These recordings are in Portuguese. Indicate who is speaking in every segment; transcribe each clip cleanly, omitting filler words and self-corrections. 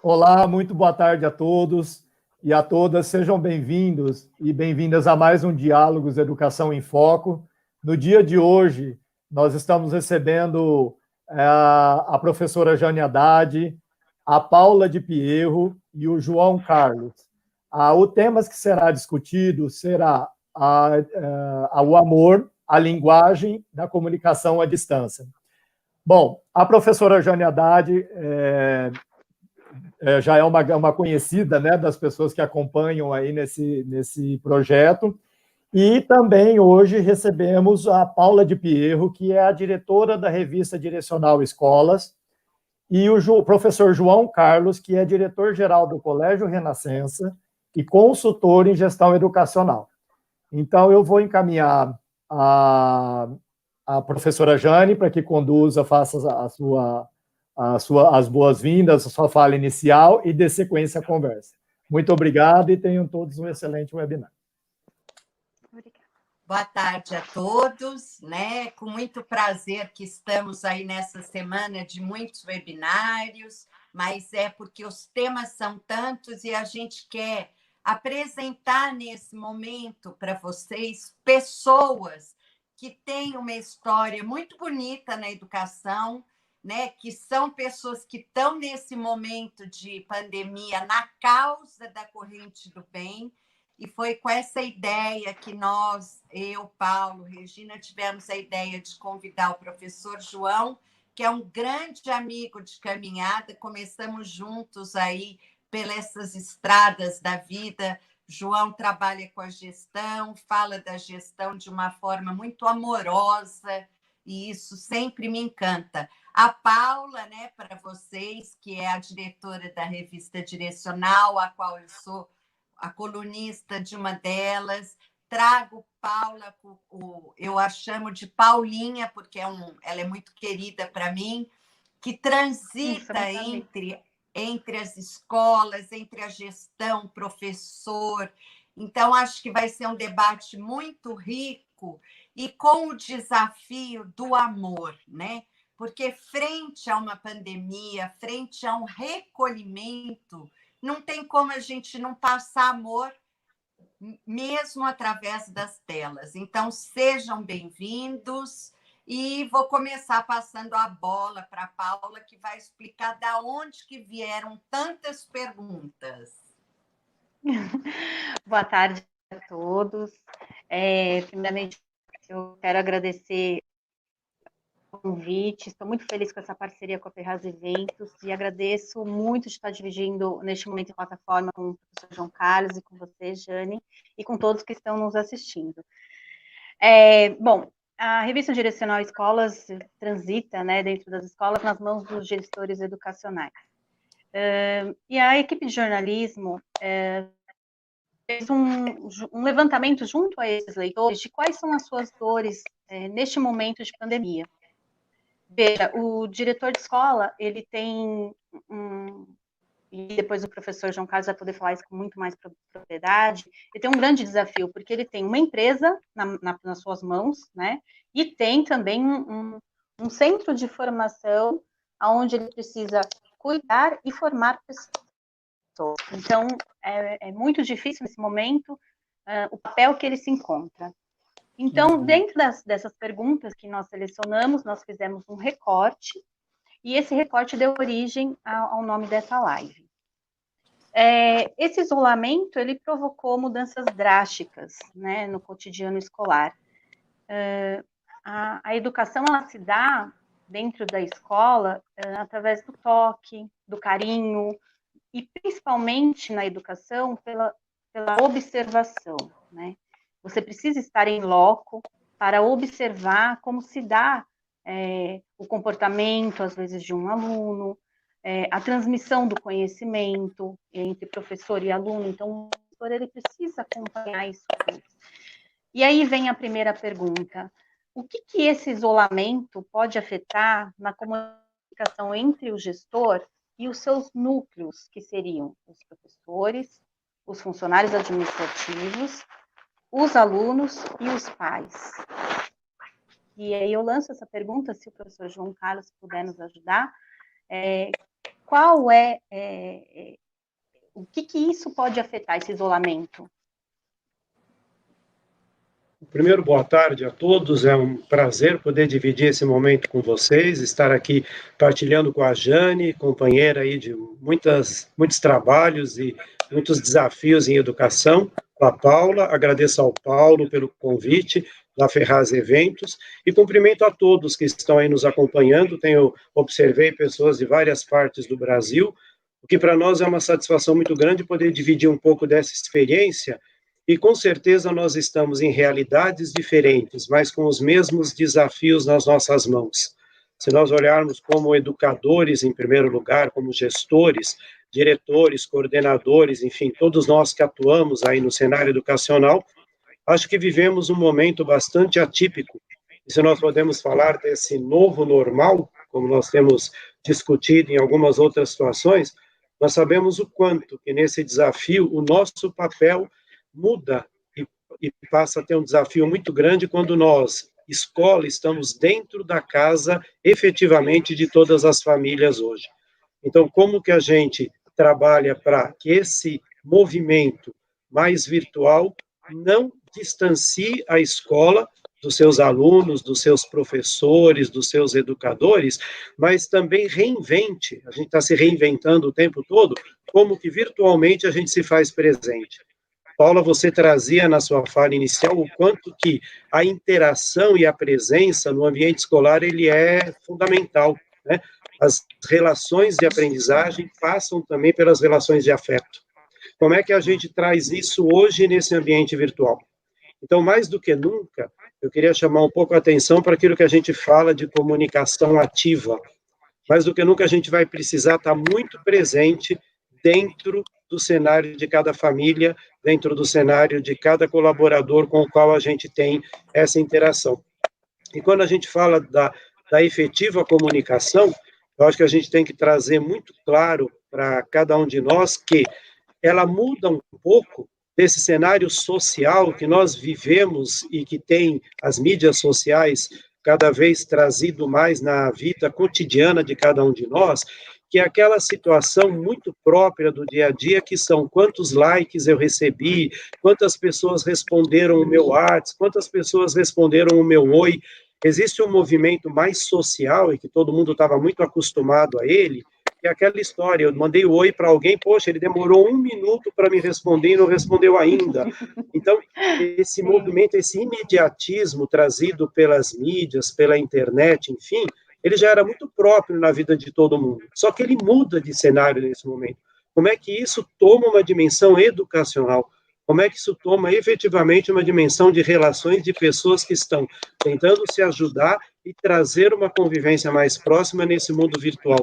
Speaker 1: Olá, muito boa tarde a todos e a todas. Sejam bem-vindos e bem-vindas a mais um Diálogos Educação em Foco. No dia de hoje, nós estamos recebendo a professora Jane Haddad, a Paula de Pierro e o João Carlos. O tema que será discutido será o amor, a linguagem da comunicação à distância. Bom, a professora Jane Haddad já é uma conhecida, né, das pessoas que acompanham aí nesse projeto. E também hoje recebemos a Paula de Pierro, que é a diretora da revista Direcional Escolas, e o professor João Carlos, que é diretor-geral do Colégio Renascença e consultor em gestão educacional. Então, eu vou encaminhar a professora Jane para que conduza, faça as boas-vindas, a sua fala inicial e dê sequência à conversa. Muito obrigado e tenham todos um excelente webinar.
Speaker 2: Obrigada. Boa tarde a todos, né? Com muito prazer que estamos aí nessa semana de muitos webinários, mas é porque os temas são tantos e a gente quer apresentar nesse momento para vocês pessoas que têm uma história muito bonita na educação, né? Que são pessoas que estão nesse momento de pandemia na causa da corrente do bem. E foi com essa ideia que nós, eu, Paulo, Regina, tivemos a ideia de convidar o professor João, que é um grande amigo de caminhada. Começamos juntos aí pelas estradas da vida. João trabalha com a gestão, fala da gestão de uma forma muito amorosa, e isso sempre me encanta. A Paula, né, para vocês, que é a diretora da revista Direcional, a qual eu sou a colunista de uma delas. Trago Paula, eu a chamo de Paulinha, porque ela é muito querida para mim, que transita entre as escolas, entre a gestão, professor. Então, acho que vai ser um debate muito rico e com o desafio do amor, né? Porque frente a uma pandemia, frente a um recolhimento, não tem como a gente não passar amor, mesmo através das telas. Então, sejam bem-vindos. E vou começar passando a bola para a Paula, que vai explicar de onde que vieram tantas perguntas.
Speaker 3: Boa tarde a todos. Primeiramente, eu quero agradecer o convite. Estou muito feliz com essa parceria com a Ferraz Eventos e agradeço muito de estar dividindo neste momento a plataforma com o professor João Carlos e com você, Jane, e com todos que estão nos assistindo. Bom, a revista Direcional Escolas transita, né, dentro das escolas nas mãos dos gestores educacionais. E a equipe de jornalismo fez um levantamento junto a esses leitores de quais são as suas dores neste momento de pandemia. Veja, o diretor de escola, ele tem e depois o professor João Carlos vai poder falar isso com muito mais propriedade, ele tem um grande desafio, porque ele tem uma empresa nas suas mãos, né, e tem também um centro de formação onde ele precisa cuidar e formar pessoas. Então, é muito difícil nesse momento o papel que ele se encontra. Então, dentro dessas perguntas que nós selecionamos, nós fizemos um recorte, e esse recorte deu origem ao nome dessa live. Esse isolamento, ele provocou mudanças drásticas, né, no cotidiano escolar. A educação, ela se dá dentro da escola através do toque, do carinho, e principalmente na educação pela observação, né? Você precisa estar em loco para observar como se dá o comportamento, às vezes, de um aluno, a transmissão do conhecimento entre professor e aluno. Então, o professor ele precisa acompanhar isso tudo. E aí vem a primeira pergunta. O que esse isolamento pode afetar na comunicação entre o gestor e os seus núcleos, que seriam os professores, os funcionários administrativos, os alunos e os pais? E aí eu lanço essa pergunta, se o professor João Carlos puder nos ajudar. qual é o que isso pode afetar, esse isolamento?
Speaker 4: Primeiro, boa tarde a todos. É um prazer poder dividir esse momento com vocês, estar aqui partilhando com a Jane, companheira aí de muitos trabalhos e muitos desafios em educação, com a Paula. Agradeço ao Paulo pelo convite da Ferraz Eventos e cumprimento a todos que estão aí nos acompanhando. Observei pessoas de várias partes do Brasil, o que para nós é uma satisfação muito grande poder dividir um pouco dessa experiência. E com certeza nós estamos em realidades diferentes, mas com os mesmos desafios nas nossas mãos. Se nós olharmos como educadores, em primeiro lugar, como gestores, diretores, coordenadores, enfim, todos nós que atuamos aí no cenário educacional, acho que vivemos um momento bastante atípico. E se nós podemos falar desse novo normal, como nós temos discutido em algumas outras situações, nós sabemos o quanto que nesse desafio o nosso papel muda e passa a ter um desafio muito grande quando nós, escola, estamos dentro da casa, efetivamente, de todas as famílias hoje. Então, como que a gente trabalha para que esse movimento mais virtual não distancie a escola dos seus alunos, dos seus professores, dos seus educadores, mas também reinvente, a gente está se reinventando o tempo todo, como que virtualmente a gente se faz presente. Paula, você trazia na sua fala inicial o quanto que a interação e a presença no ambiente escolar ele é fundamental, né? As relações de aprendizagem passam também pelas relações de afeto. Como é que a gente traz isso hoje nesse ambiente virtual? Então, mais do que nunca, eu queria chamar um pouco a atenção para aquilo que a gente fala de comunicação ativa. Mais do que nunca, a gente vai precisar estar muito presente dentro do cenário de cada família, dentro do cenário de cada colaborador com o qual a gente tem essa interação. E quando a gente fala da efetiva comunicação, eu acho que a gente tem que trazer muito claro para cada um de nós que ela muda um pouco desse cenário social que nós vivemos e que tem as mídias sociais cada vez trazido mais na vida cotidiana de cada um de nós, que é aquela situação muito própria do dia a dia, que são quantos likes eu recebi, quantas pessoas responderam o meu WhatsApp, quantas pessoas responderam o meu oi. Existe um movimento mais social, e que todo mundo estava muito acostumado a ele, que é aquela história, eu mandei o oi para alguém, poxa, ele demorou 1 minuto para me responder e não respondeu ainda. Então, esse movimento, esse imediatismo trazido pelas mídias, pela internet, enfim, ele já era muito próprio na vida de todo mundo. Só que ele muda de cenário nesse momento. Como é que isso toma uma dimensão educacional? Como é que isso toma efetivamente uma dimensão de relações de pessoas que estão tentando se ajudar e trazer uma convivência mais próxima nesse mundo virtual?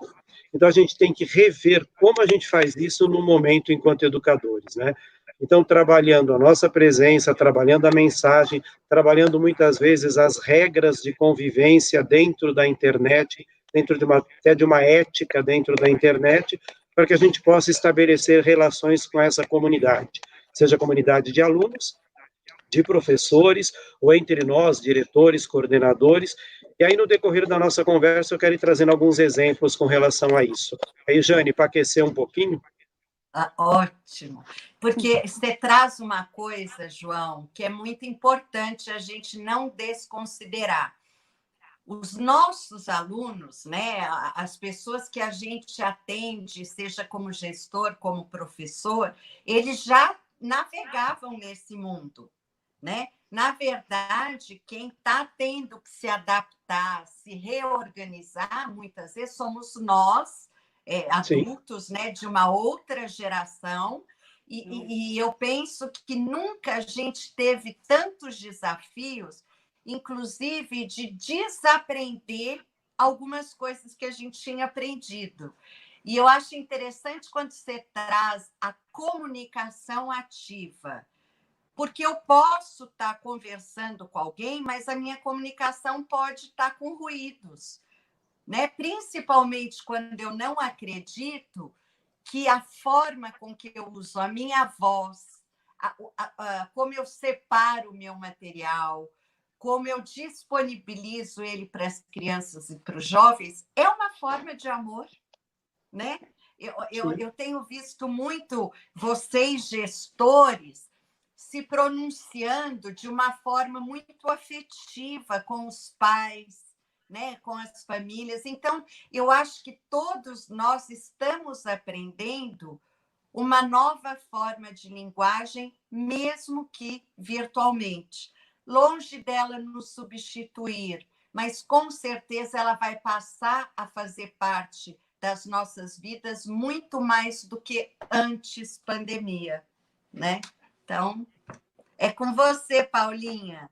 Speaker 4: Então, a gente tem que rever como a gente faz isso no momento enquanto educadores, né? Então, trabalhando a nossa presença, trabalhando a mensagem, trabalhando muitas vezes as regras de convivência dentro da internet, dentro de até de uma ética dentro da internet, para que a gente possa estabelecer relações com essa comunidade, seja a comunidade de alunos, de professores, ou entre nós, diretores, coordenadores. E aí, no decorrer da nossa conversa, eu quero ir trazendo alguns exemplos com relação a isso. Aí, Jane, para aquecer um pouquinho.
Speaker 2: Ótimo, porque você traz uma coisa, João, que é muito importante a gente não desconsiderar. Os nossos alunos, né, as pessoas que a gente atende, seja como gestor, como professor, eles já navegavam nesse mundo, né? Na verdade, quem está tendo que se adaptar, se reorganizar, muitas vezes somos nós, adultos, né, de uma outra geração, e eu penso que nunca a gente teve tantos desafios, inclusive de desaprender algumas coisas que a gente tinha aprendido. E eu acho interessante quando você traz a comunicação ativa, porque eu posso estar conversando com alguém, mas a minha comunicação pode estar com ruídos, né? Principalmente quando eu não acredito que a forma com que eu uso a minha voz, como eu separo o meu material, como eu disponibilizo ele para as crianças e para os jovens, é uma forma de amor, né? Eu tenho visto muito vocês, gestores, se pronunciando de uma forma muito afetiva com os pais, né, com as famílias. Então, eu acho que todos nós estamos aprendendo uma nova forma de linguagem, mesmo que virtualmente. Longe dela nos substituir, mas com certeza ela vai passar a fazer parte das nossas vidas muito mais do que antes pandemia, né? Então, é com você, Paulinha.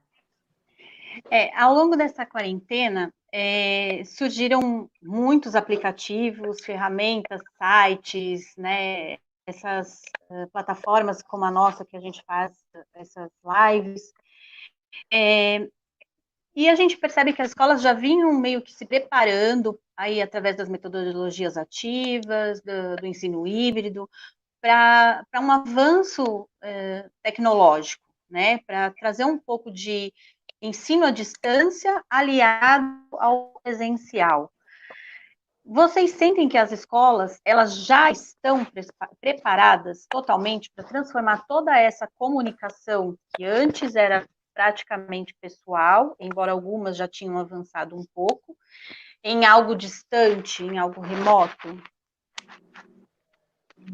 Speaker 3: Ao longo dessa quarentena, surgiram muitos aplicativos, ferramentas, sites, né? Essas plataformas como a nossa, que a gente faz essas lives. E a gente percebe que as escolas já vinham meio que se preparando aí através das metodologias ativas, do ensino híbrido, para um avanço tecnológico, né? Para trazer um pouco de ensino à distância aliado ao presencial. Vocês sentem que as escolas, elas já estão preparadas totalmente para transformar toda essa comunicação que antes era praticamente pessoal, embora algumas já tinham avançado um pouco, em algo distante, em algo remoto?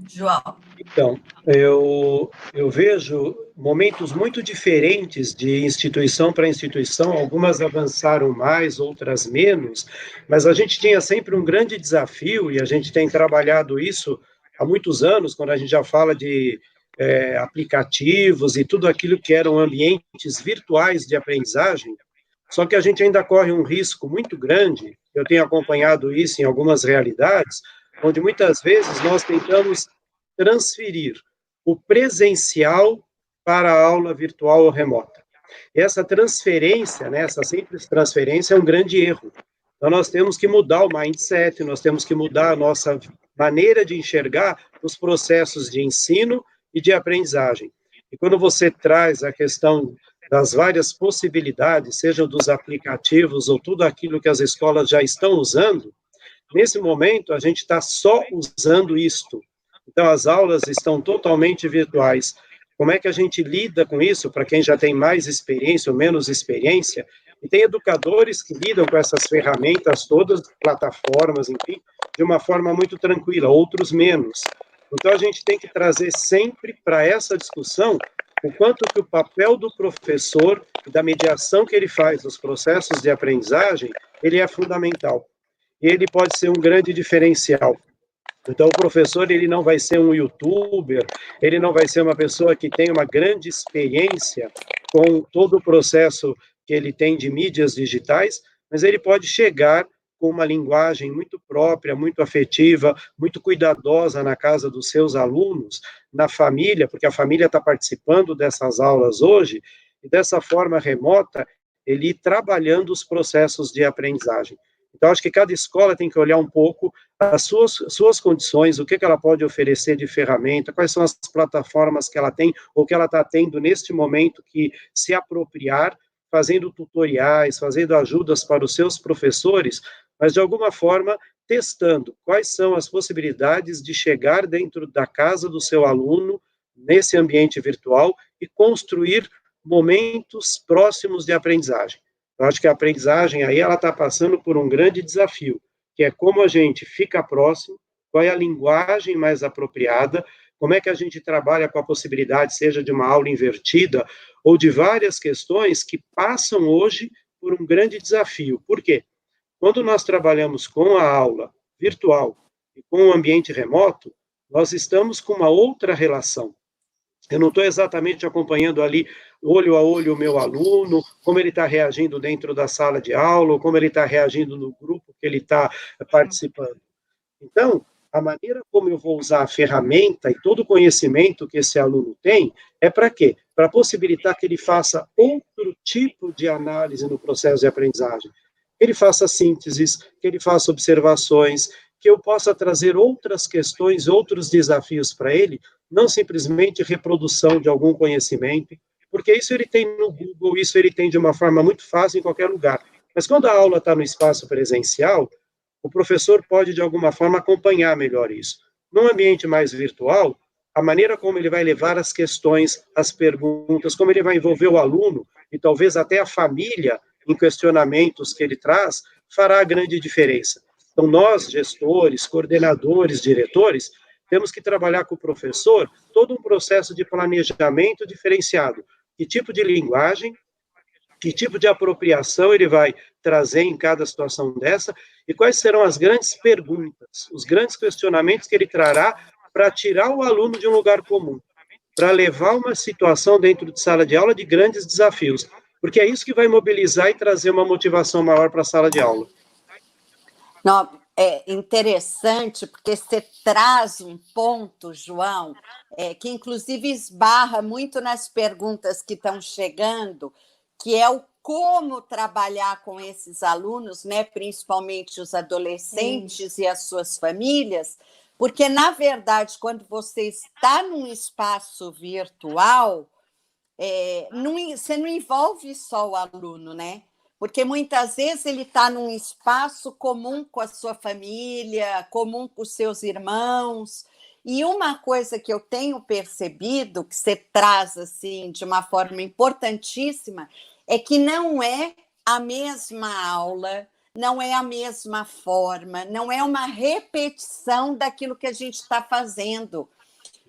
Speaker 2: João.
Speaker 4: Então, eu vejo momentos muito diferentes de instituição para instituição, algumas avançaram mais, outras menos, mas a gente tinha sempre um grande desafio, e a gente tem trabalhado isso há muitos anos, quando a gente já fala de aplicativos e tudo aquilo que eram ambientes virtuais de aprendizagem, só que a gente ainda corre um risco muito grande, eu tenho acompanhado isso em algumas realidades, onde muitas vezes nós tentamos transferir o presencial para a aula virtual ou remota. E essa transferência, né, essa simples transferência é um grande erro. Então, nós temos que mudar o mindset, nós temos que mudar a nossa maneira de enxergar os processos de ensino e de aprendizagem. E quando você traz a questão das várias possibilidades, seja dos aplicativos ou tudo aquilo que as escolas já estão usando, nesse momento a gente está só usando isto. Então, as aulas estão totalmente virtuais. Como é que a gente lida com isso, para quem já tem mais experiência ou menos experiência? E tem educadores que lidam com essas ferramentas todas, plataformas, enfim, de uma forma muito tranquila, outros menos. Então, a gente tem que trazer sempre para essa discussão o quanto que o papel do professor e da mediação que ele faz nos processos de aprendizagem, ele é fundamental. E ele pode ser um grande diferencial. Então, o professor, ele não vai ser um youtuber, ele não vai ser uma pessoa que tem uma grande experiência com todo o processo que ele tem de mídias digitais, mas ele pode chegar com uma linguagem muito própria, muito afetiva, muito cuidadosa na casa dos seus alunos, na família, porque a família está participando dessas aulas hoje, e dessa forma remota, ele ir trabalhando os processos de aprendizagem. Então, acho que cada escola tem que olhar um pouco as suas condições, o que ela pode oferecer de ferramenta, quais são as plataformas que ela tem, ou que ela está tendo neste momento que se apropriar, fazendo tutoriais, fazendo ajudas para os seus professores, mas, de alguma forma, testando quais são as possibilidades de chegar dentro da casa do seu aluno, nesse ambiente virtual, e construir momentos próximos de aprendizagem. Eu acho que a aprendizagem aí, ela está passando por um grande desafio, que é como a gente fica próximo, qual é a linguagem mais apropriada, como é que a gente trabalha com a possibilidade, seja de uma aula invertida, ou de várias questões que passam hoje por um grande desafio. Por quê? Quando nós trabalhamos com a aula virtual e com o ambiente remoto, nós estamos com uma outra relação. Eu não estou exatamente acompanhando ali, olho a olho, o meu aluno, como ele está reagindo dentro da sala de aula, ou como ele está reagindo no grupo que ele está participando. Então, a maneira como eu vou usar a ferramenta e todo o conhecimento que esse aluno tem, é para quê? Para possibilitar que ele faça outro tipo de análise no processo de aprendizagem. Que ele faça sínteses, que ele faça observações, que eu possa trazer outras questões, outros desafios para ele, não simplesmente reprodução de algum conhecimento, porque isso ele tem no Google, isso ele tem de uma forma muito fácil em qualquer lugar. Mas quando a aula está no espaço presencial, o professor pode, de alguma forma, acompanhar melhor isso. num ambiente mais virtual, a maneira como ele vai levar as questões, as perguntas, como ele vai envolver o aluno e talvez até a família em questionamentos que ele traz, fará a grande diferença. Então, nós, gestores, coordenadores, diretores, temos que trabalhar com o professor todo um processo de planejamento diferenciado. Que tipo de linguagem, que tipo de apropriação ele vai trazer em cada situação dessa e quais serão as grandes perguntas, os grandes questionamentos que ele trará para tirar o aluno de um lugar comum, para levar uma situação dentro de sala de aula de grandes desafios, porque é isso que vai mobilizar e trazer uma motivação maior para a sala de aula.
Speaker 2: Não, é interessante, porque você traz um ponto, João, que inclusive esbarra muito nas perguntas que estão chegando, que é o como trabalhar com esses alunos, né, principalmente os adolescentes e as suas famílias, porque, na verdade, quando você está num espaço virtual, você não envolve só o aluno, né? Porque muitas vezes ele está num espaço comum com a sua família, comum com os seus irmãos. E uma coisa que eu tenho percebido, que você traz assim de uma forma importantíssima, é que não é a mesma aula, não é a mesma forma, não é uma repetição daquilo que a gente está fazendo.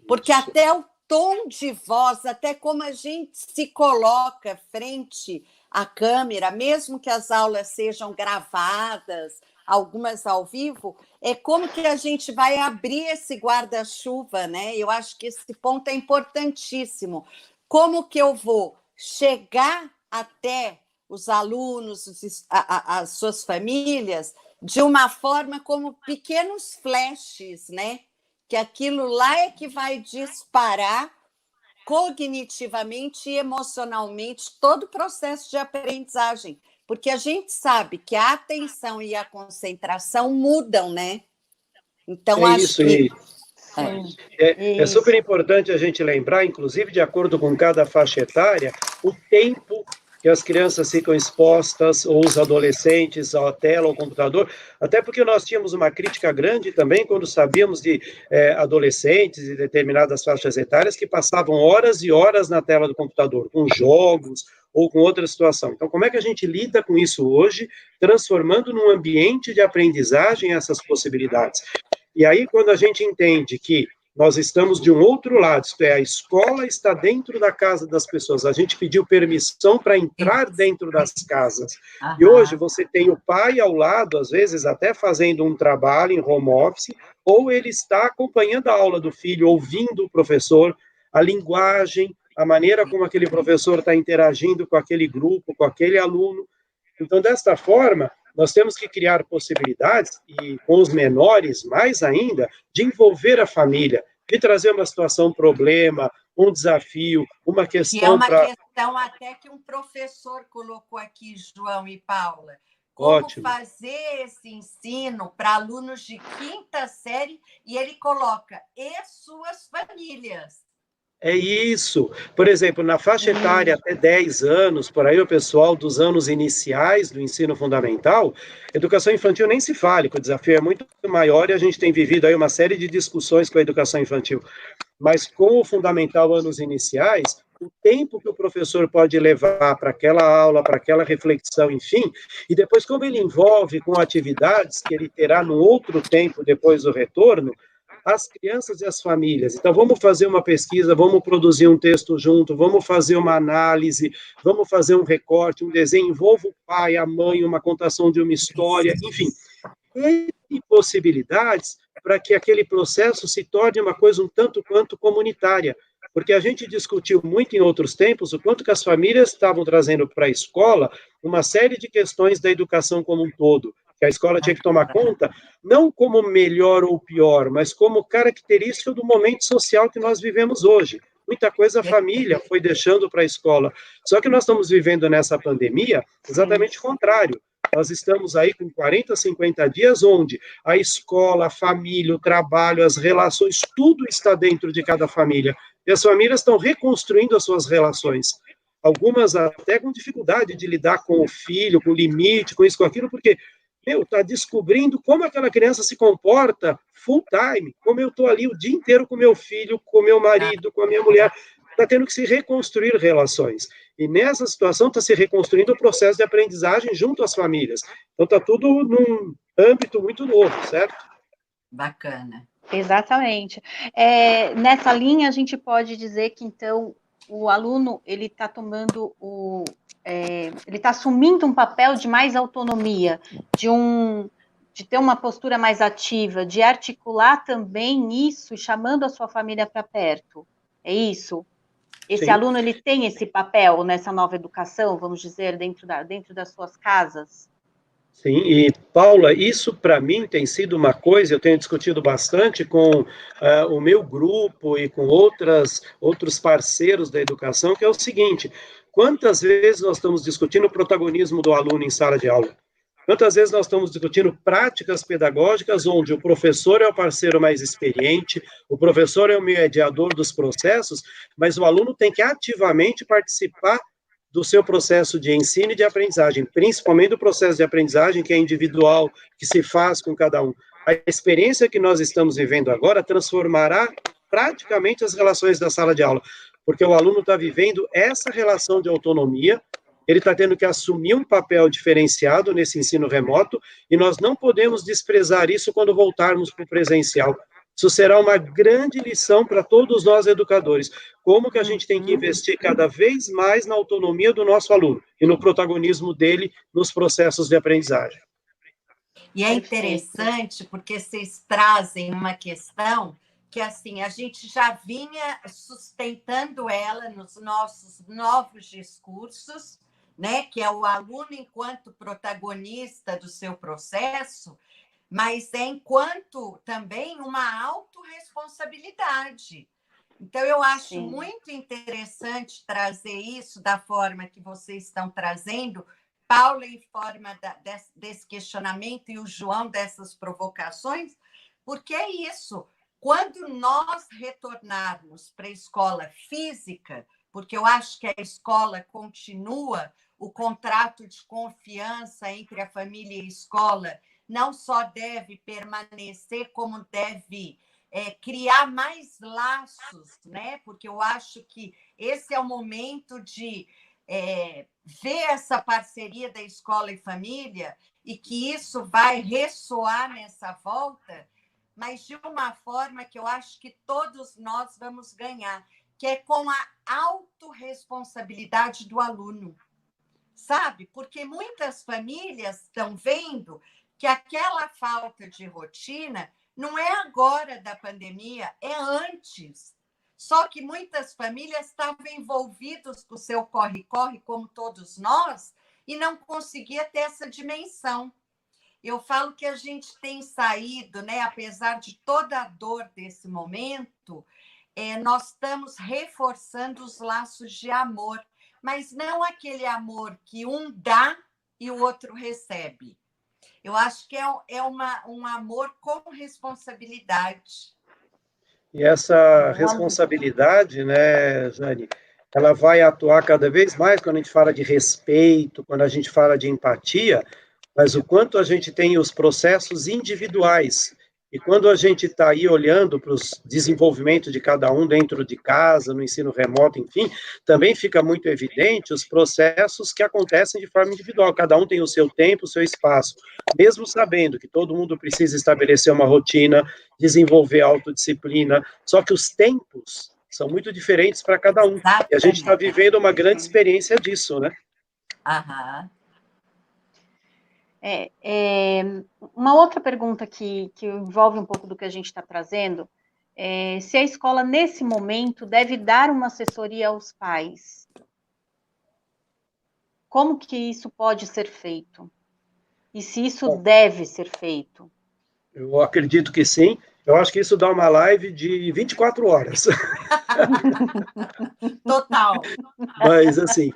Speaker 2: Porque até o tom de voz, até como a gente se coloca frente à câmera, mesmo que as aulas sejam gravadas, algumas ao vivo, é como que a gente vai abrir esse guarda-chuva, né? Eu acho que esse ponto é importantíssimo. Como que eu vou chegar até os alunos, as suas famílias, de uma forma como pequenos flashes, né? Que aquilo lá é que vai disparar cognitivamente e emocionalmente todo o processo de aprendizagem, porque a gente sabe que a atenção e a concentração mudam, né? Então, acho que...
Speaker 4: É super importante a gente lembrar, inclusive de acordo com cada faixa etária, o tempo que as crianças ficam expostas, ou os adolescentes, à tela, ao computador, até porque nós tínhamos uma crítica grande também quando sabíamos de adolescentes de determinadas faixas etárias que passavam horas e horas na tela do computador, com jogos ou com outra situação. Então, como é que a gente lida com isso hoje, transformando num ambiente de aprendizagem essas possibilidades? E aí, quando a gente entende que nós estamos de um outro lado, isto é, a escola está dentro da casa das pessoas, a gente pediu permissão para entrar dentro das casas. E hoje você tem o pai ao lado, às vezes até fazendo um trabalho em home office, ou ele está acompanhando a aula do filho, ouvindo o professor, a linguagem, a maneira como aquele professor está interagindo com aquele grupo, com aquele aluno. Então, desta forma, nós temos que criar possibilidades, e com os menores mais ainda, de envolver a família, de trazer uma situação, um problema, um desafio, uma questão...
Speaker 2: Que é uma questão até que um professor colocou aqui, João e Paula. Como
Speaker 4: Ótimo.
Speaker 2: fazer esse ensino para alunos de 5ª série, e ele coloca, e suas famílias.
Speaker 4: É isso. Por exemplo, na faixa etária até 10 anos, por aí o pessoal dos anos iniciais do ensino fundamental, educação infantil nem se fale, que o desafio é muito maior e a gente tem vivido aí uma série de discussões com a educação infantil. Mas com o fundamental anos iniciais, o tempo que o professor pode levar para aquela aula, para aquela reflexão, enfim, e depois como ele envolve com atividades que ele terá no outro tempo depois do retorno, as crianças e as famílias. Então, vamos fazer uma pesquisa, vamos produzir um texto junto, vamos fazer uma análise, vamos fazer um recorte, um desenho, envolva o pai, a mãe, uma contação de uma história, enfim, e possibilidades para que aquele processo se torne uma coisa um tanto quanto comunitária, porque a gente discutiu muito em outros tempos o quanto que as famílias estavam trazendo para a escola uma série de questões da educação como um todo, que a escola tinha que tomar conta, não como melhor ou pior, mas como característica do momento social que nós vivemos hoje. Muita coisa a família foi deixando para a escola. Só que nós estamos vivendo nessa pandemia exatamente o contrário. Nós estamos aí com 40, 50 dias onde a escola, a família, o trabalho, as relações, tudo está dentro de cada família. E as famílias estão reconstruindo as suas relações. Algumas até com dificuldade de lidar com o filho, com o limite, com isso, com aquilo, porque está descobrindo como aquela criança se comporta full time, como eu estou ali o dia inteiro com meu filho, com meu marido, com a minha mulher, está tendo que se reconstruir relações. E nessa situação está se reconstruindo o processo de aprendizagem junto às famílias. Então está tudo num âmbito muito novo, certo?
Speaker 2: Bacana.
Speaker 3: Exatamente. Nessa linha, a gente pode dizer que, então, o aluno, ele está tomando ele está assumindo um papel de mais autonomia, de ter uma postura mais ativa, de articular também isso, chamando a sua família para perto. É isso? Esse
Speaker 4: Sim.
Speaker 3: aluno, ele tem esse papel nessa nova educação, vamos dizer, dentro das suas casas?
Speaker 4: Sim, e Paula, isso para mim tem sido uma coisa, eu tenho discutido bastante com o meu grupo e com outros parceiros da educação, que é o seguinte: quantas vezes nós estamos discutindo o protagonismo do aluno em sala de aula? Quantas vezes nós estamos discutindo práticas pedagógicas onde o professor é o parceiro mais experiente, o professor é o mediador dos processos, mas o aluno tem que ativamente participar do seu processo de ensino e de aprendizagem, principalmente do processo de aprendizagem que é individual, que se faz com cada um. A experiência que nós estamos vivendo agora transformará praticamente as relações da sala de aula, porque o aluno está vivendo essa relação de autonomia, ele está tendo que assumir um papel diferenciado nesse ensino remoto, e nós não podemos desprezar isso quando voltarmos para o presencial. Isso será uma grande lição para todos nós educadores, como que a gente tem que investir cada vez mais na autonomia do nosso aluno e no protagonismo dele nos processos de aprendizagem.
Speaker 2: E é interessante porque vocês trazem uma questão que, assim, a gente já vinha sustentando ela nos nossos novos discursos, né, que é o aluno enquanto protagonista do seu processo, mas é enquanto também uma autorresponsabilidade. Então, eu acho muito interessante trazer isso da forma que vocês estão trazendo, Paula em forma desse questionamento e o João dessas provocações, porque é isso. Quando nós retornarmos para a escola física, porque eu acho que a escola continua, o contrato de confiança entre a família e a escola não só deve permanecer, como deve criar mais laços, né? Porque eu acho que esse é o momento de ver essa parceria da escola e família e que isso vai ressoar nessa volta, mas de uma forma que eu acho que todos nós vamos ganhar, que é com a autorresponsabilidade do aluno, sabe? Porque muitas famílias estão vendo que aquela falta de rotina não é agora da pandemia, é antes. Só que muitas famílias estavam envolvidas com o seu corre-corre, como todos nós, e não conseguia ter essa dimensão. Eu falo que a gente tem saído, né, apesar de toda a dor desse momento, nós estamos reforçando os laços de amor, mas não aquele amor que um dá e o outro recebe. Eu acho que é um amor com responsabilidade.
Speaker 4: E essa responsabilidade, né, Jane, ela vai atuar cada vez mais quando a gente fala de respeito, quando a gente fala de empatia, mas o quanto a gente tem os processos individuais. E quando a gente está aí olhando para os desenvolvimentos de cada um dentro de casa, no ensino remoto, enfim, também fica muito evidente os processos que acontecem de forma individual. Cada um tem o seu tempo, o seu espaço, mesmo sabendo que todo mundo precisa estabelecer uma rotina, desenvolver autodisciplina, só que os tempos são muito diferentes para cada um.
Speaker 2: Exatamente.
Speaker 4: E a gente está vivendo uma grande experiência disso, né?
Speaker 2: Aham.
Speaker 3: Uma outra pergunta que envolve um pouco do que a gente está trazendo é se a escola, nesse momento, deve dar uma assessoria aos pais. Como que isso pode ser feito? E se isso deve ser feito?
Speaker 4: Eu acredito que sim. Eu acho que isso dá uma live de 24 horas.
Speaker 2: Total.
Speaker 4: Mas, assim,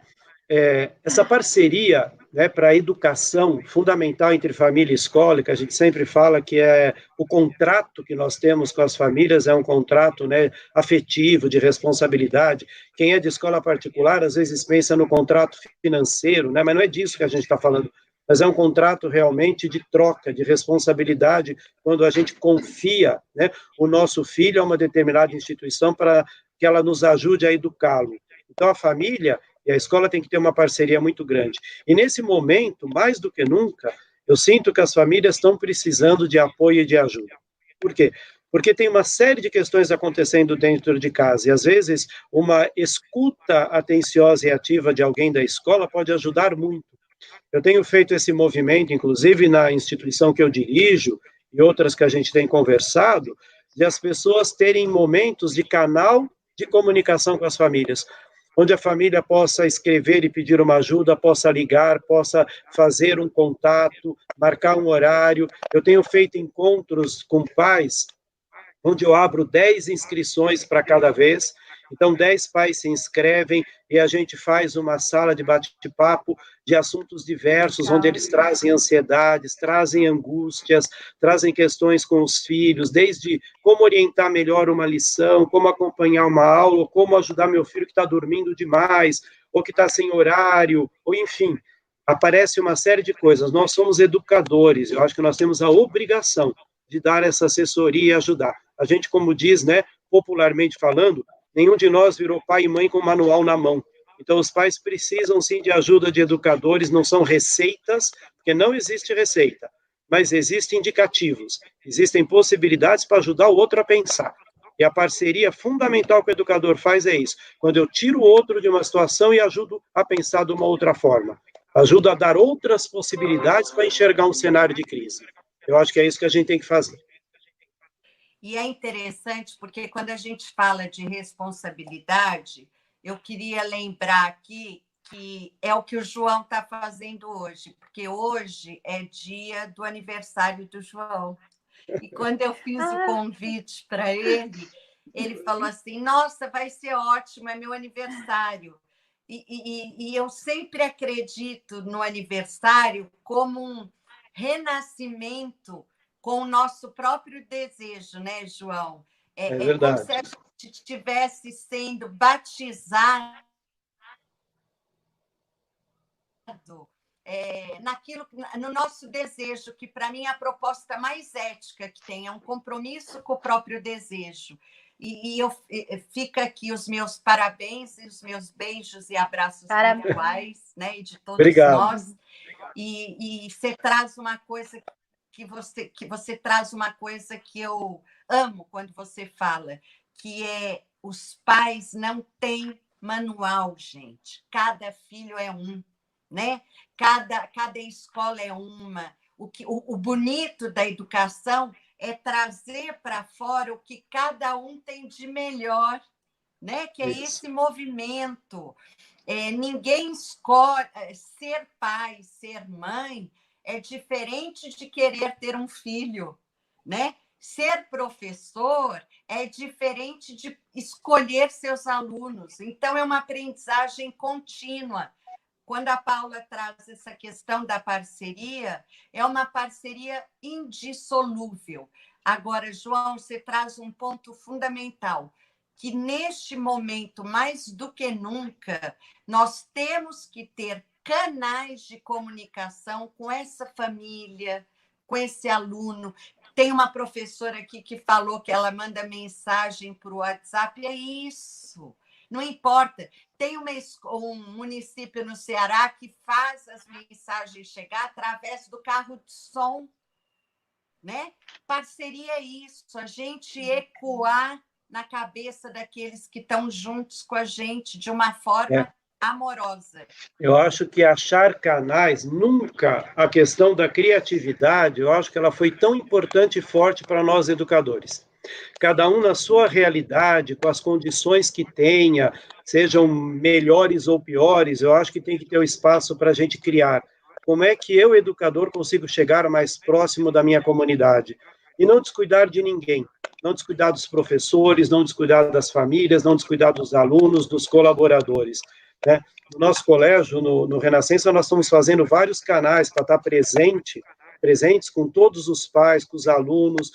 Speaker 4: essa parceria, né, para a educação fundamental entre família e escola, que a gente sempre fala que é o contrato que nós temos com as famílias, é um contrato, né, afetivo, de responsabilidade. Quem é de escola particular, às vezes pensa no contrato financeiro, né, mas não é disso que a gente está falando. mas é um contrato realmente de troca, de responsabilidade, quando a gente confia, né, o nosso filho a uma determinada instituição para que ela nos ajude a educá-lo. Então, a família e a escola tem que ter uma parceria muito grande. E nesse momento, mais do que nunca, eu sinto que as famílias estão precisando de apoio e de ajuda. Por quê? Porque tem uma série de questões acontecendo dentro de casa, e às vezes uma escuta atenciosa e ativa de alguém da escola pode ajudar muito. Eu tenho feito esse movimento, inclusive na instituição que eu dirijo, e outras que a gente tem conversado, de as pessoas terem momentos de canal de comunicação com as famílias, onde a família possa escrever e pedir uma ajuda, possa ligar, possa fazer um contato, marcar um horário. Eu tenho feito encontros com pais, onde eu abro 10 inscrições para cada vez. Então, 10 pais se inscrevem e a gente faz uma sala de bate-papo de assuntos diversos, onde eles trazem ansiedades, trazem angústias, trazem questões com os filhos, desde como orientar melhor uma lição, como acompanhar uma aula, como ajudar meu filho que está dormindo demais, ou que está sem horário, ou enfim, aparece uma série de coisas. Nós somos educadores, eu acho que nós temos a obrigação de dar essa assessoria e ajudar. A gente, como diz, né, popularmente falando, nenhum de nós virou pai e mãe com manual na mão. Então, os pais precisam, sim, de ajuda de educadores, não são receitas, porque não existe receita, mas existem indicativos, existem possibilidades para ajudar o outro a pensar. E a parceria fundamental que o educador faz é isso, quando eu tiro o outro de uma situação e ajudo a pensar de uma outra forma, ajudo a dar outras possibilidades para enxergar um cenário de crise. Eu acho que é isso que a gente tem que fazer.
Speaker 2: E é interessante porque quando a gente fala de responsabilidade, eu queria lembrar aqui que é o que o João está fazendo hoje, porque hoje é dia do aniversário do João. E quando eu fiz o convite para ele, ele falou assim, nossa, vai ser ótimo, é meu aniversário. E eu sempre acredito no aniversário como um renascimento com o nosso próprio desejo, né, João?
Speaker 4: É verdade.
Speaker 2: Como se a gente estivesse sendo batizado no nosso desejo, que para mim é a proposta mais ética que tem, é um compromisso com o próprio desejo. Fica aqui os meus parabéns e os meus beijos e abraços virtuais, né, e de todos
Speaker 4: Obrigado.
Speaker 2: nós. E você traz uma coisa que você traz uma coisa que eu amo quando você fala, que é os pais não têm manual, gente. Cada filho é um, né? Cada escola é uma. O bonito da educação é trazer para fora o que cada um tem de melhor, né? Que é esse movimento. Ninguém escolhe ser pai, ser mãe, é diferente de querer ter um filho, né? Ser professor é diferente de escolher seus alunos. Então, é uma aprendizagem contínua. Quando a Paula traz essa questão da parceria, é uma parceria indissolúvel. Agora, João, você traz um ponto fundamental, que neste momento, mais do que nunca, nós temos que ter canais de comunicação com essa família, com esse aluno. Tem uma professora aqui que falou que ela manda mensagem para o WhatsApp, é isso, não importa. Tem um município no Ceará que faz as mensagens chegar através do carro de som, né? Parceria é isso, a gente ecoar na cabeça daqueles que estão juntos com a gente de uma forma amorosa.
Speaker 4: Eu acho que achar canais, nunca a questão da criatividade, eu acho que ela foi tão importante e forte para nós educadores. Cada um na sua realidade, com as condições que tenha, sejam melhores ou piores, eu acho que tem que ter o espaço para a gente criar. Como é que eu, educador, consigo chegar mais próximo da minha comunidade? E não descuidar de ninguém, não descuidar dos professores, não descuidar das famílias, não descuidar dos alunos, dos colaboradores, né? No nosso colégio, no Renascença, nós estamos fazendo vários canais para estar presentes com todos os pais, com os alunos,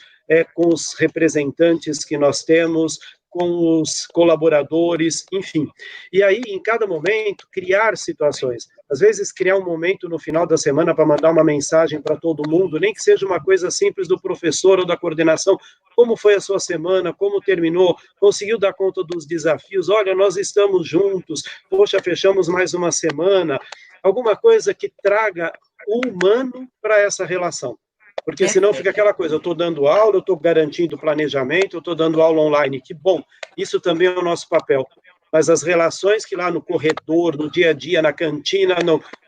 Speaker 4: com os representantes que nós temos, com os colaboradores, enfim. E aí, em cada momento, criar situações. Às vezes, criar um momento no final da semana para mandar uma mensagem para todo mundo, nem que seja uma coisa simples do professor ou da coordenação. Como foi a sua semana? Como terminou? Conseguiu dar conta dos desafios? Olha, nós estamos juntos. Poxa, fechamos mais uma semana. Alguma coisa que traga o humano para essa relação. Porque senão fica aquela coisa, eu estou dando aula, eu estou garantindo planejamento, eu estou dando aula online, que bom, isso também é o nosso papel. Mas as relações que lá no corredor, no dia a dia, na cantina,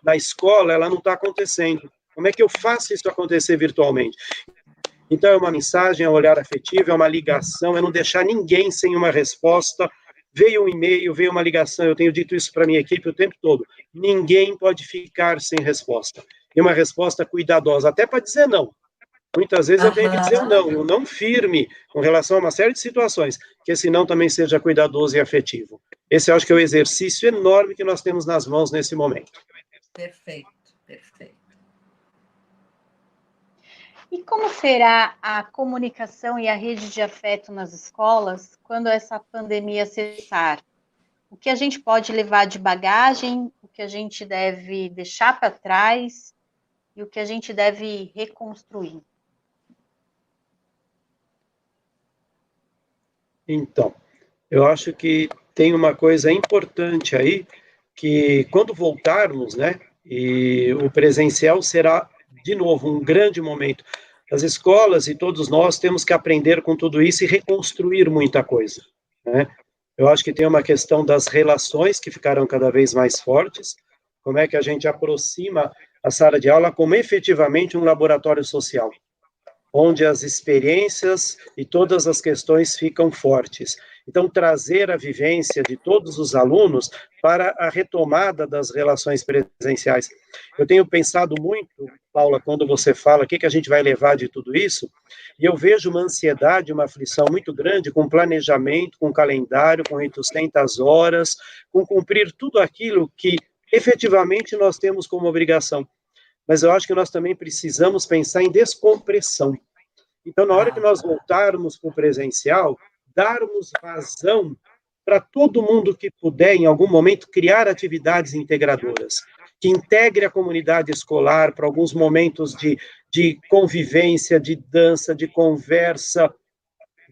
Speaker 4: na escola, ela não está acontecendo. Como é que eu faço isso acontecer virtualmente? Então, é uma mensagem, é um olhar afetivo, é uma ligação, é não deixar ninguém sem uma resposta. Veio um e-mail, veio uma ligação, eu tenho dito isso para a minha equipe o tempo todo. Ninguém pode ficar sem resposta. E uma resposta cuidadosa, até para dizer não. Muitas vezes eu tenho que dizer um não firme com relação a uma série de situações, que esse não também seja cuidadoso e afetivo. Esse eu acho que é o exercício enorme que nós temos nas mãos nesse momento.
Speaker 2: Perfeito, perfeito.
Speaker 3: E como será a comunicação e a rede de afeto nas escolas quando essa pandemia cessar? O que a gente pode levar de bagagem, o que a gente deve deixar para trás e o que a gente deve reconstruir?
Speaker 4: Então, eu acho que tem uma coisa importante aí, que quando voltarmos, né, e o presencial será, de novo, um grande momento. As escolas e todos nós temos que aprender com tudo isso e reconstruir muita coisa, né? Eu acho que tem uma questão das relações que ficarão cada vez mais fortes, como é que a gente aproxima a sala de aula como efetivamente um laboratório social, onde as experiências e todas as questões ficam fortes. Então, trazer a vivência de todos os alunos para a retomada das relações presenciais. Eu tenho pensado muito, Paula, quando você fala o que a gente vai levar de tudo isso, e eu vejo uma ansiedade, uma aflição muito grande com planejamento, com calendário, com 800 horas, com cumprir tudo aquilo que efetivamente nós temos como obrigação. Mas eu acho que nós também precisamos pensar em descompressão. Então, na hora que nós voltarmos para o presencial, darmos vazão para todo mundo que puder, em algum momento, criar atividades integradoras, que integre a comunidade escolar para alguns momentos de convivência, de dança, de conversa,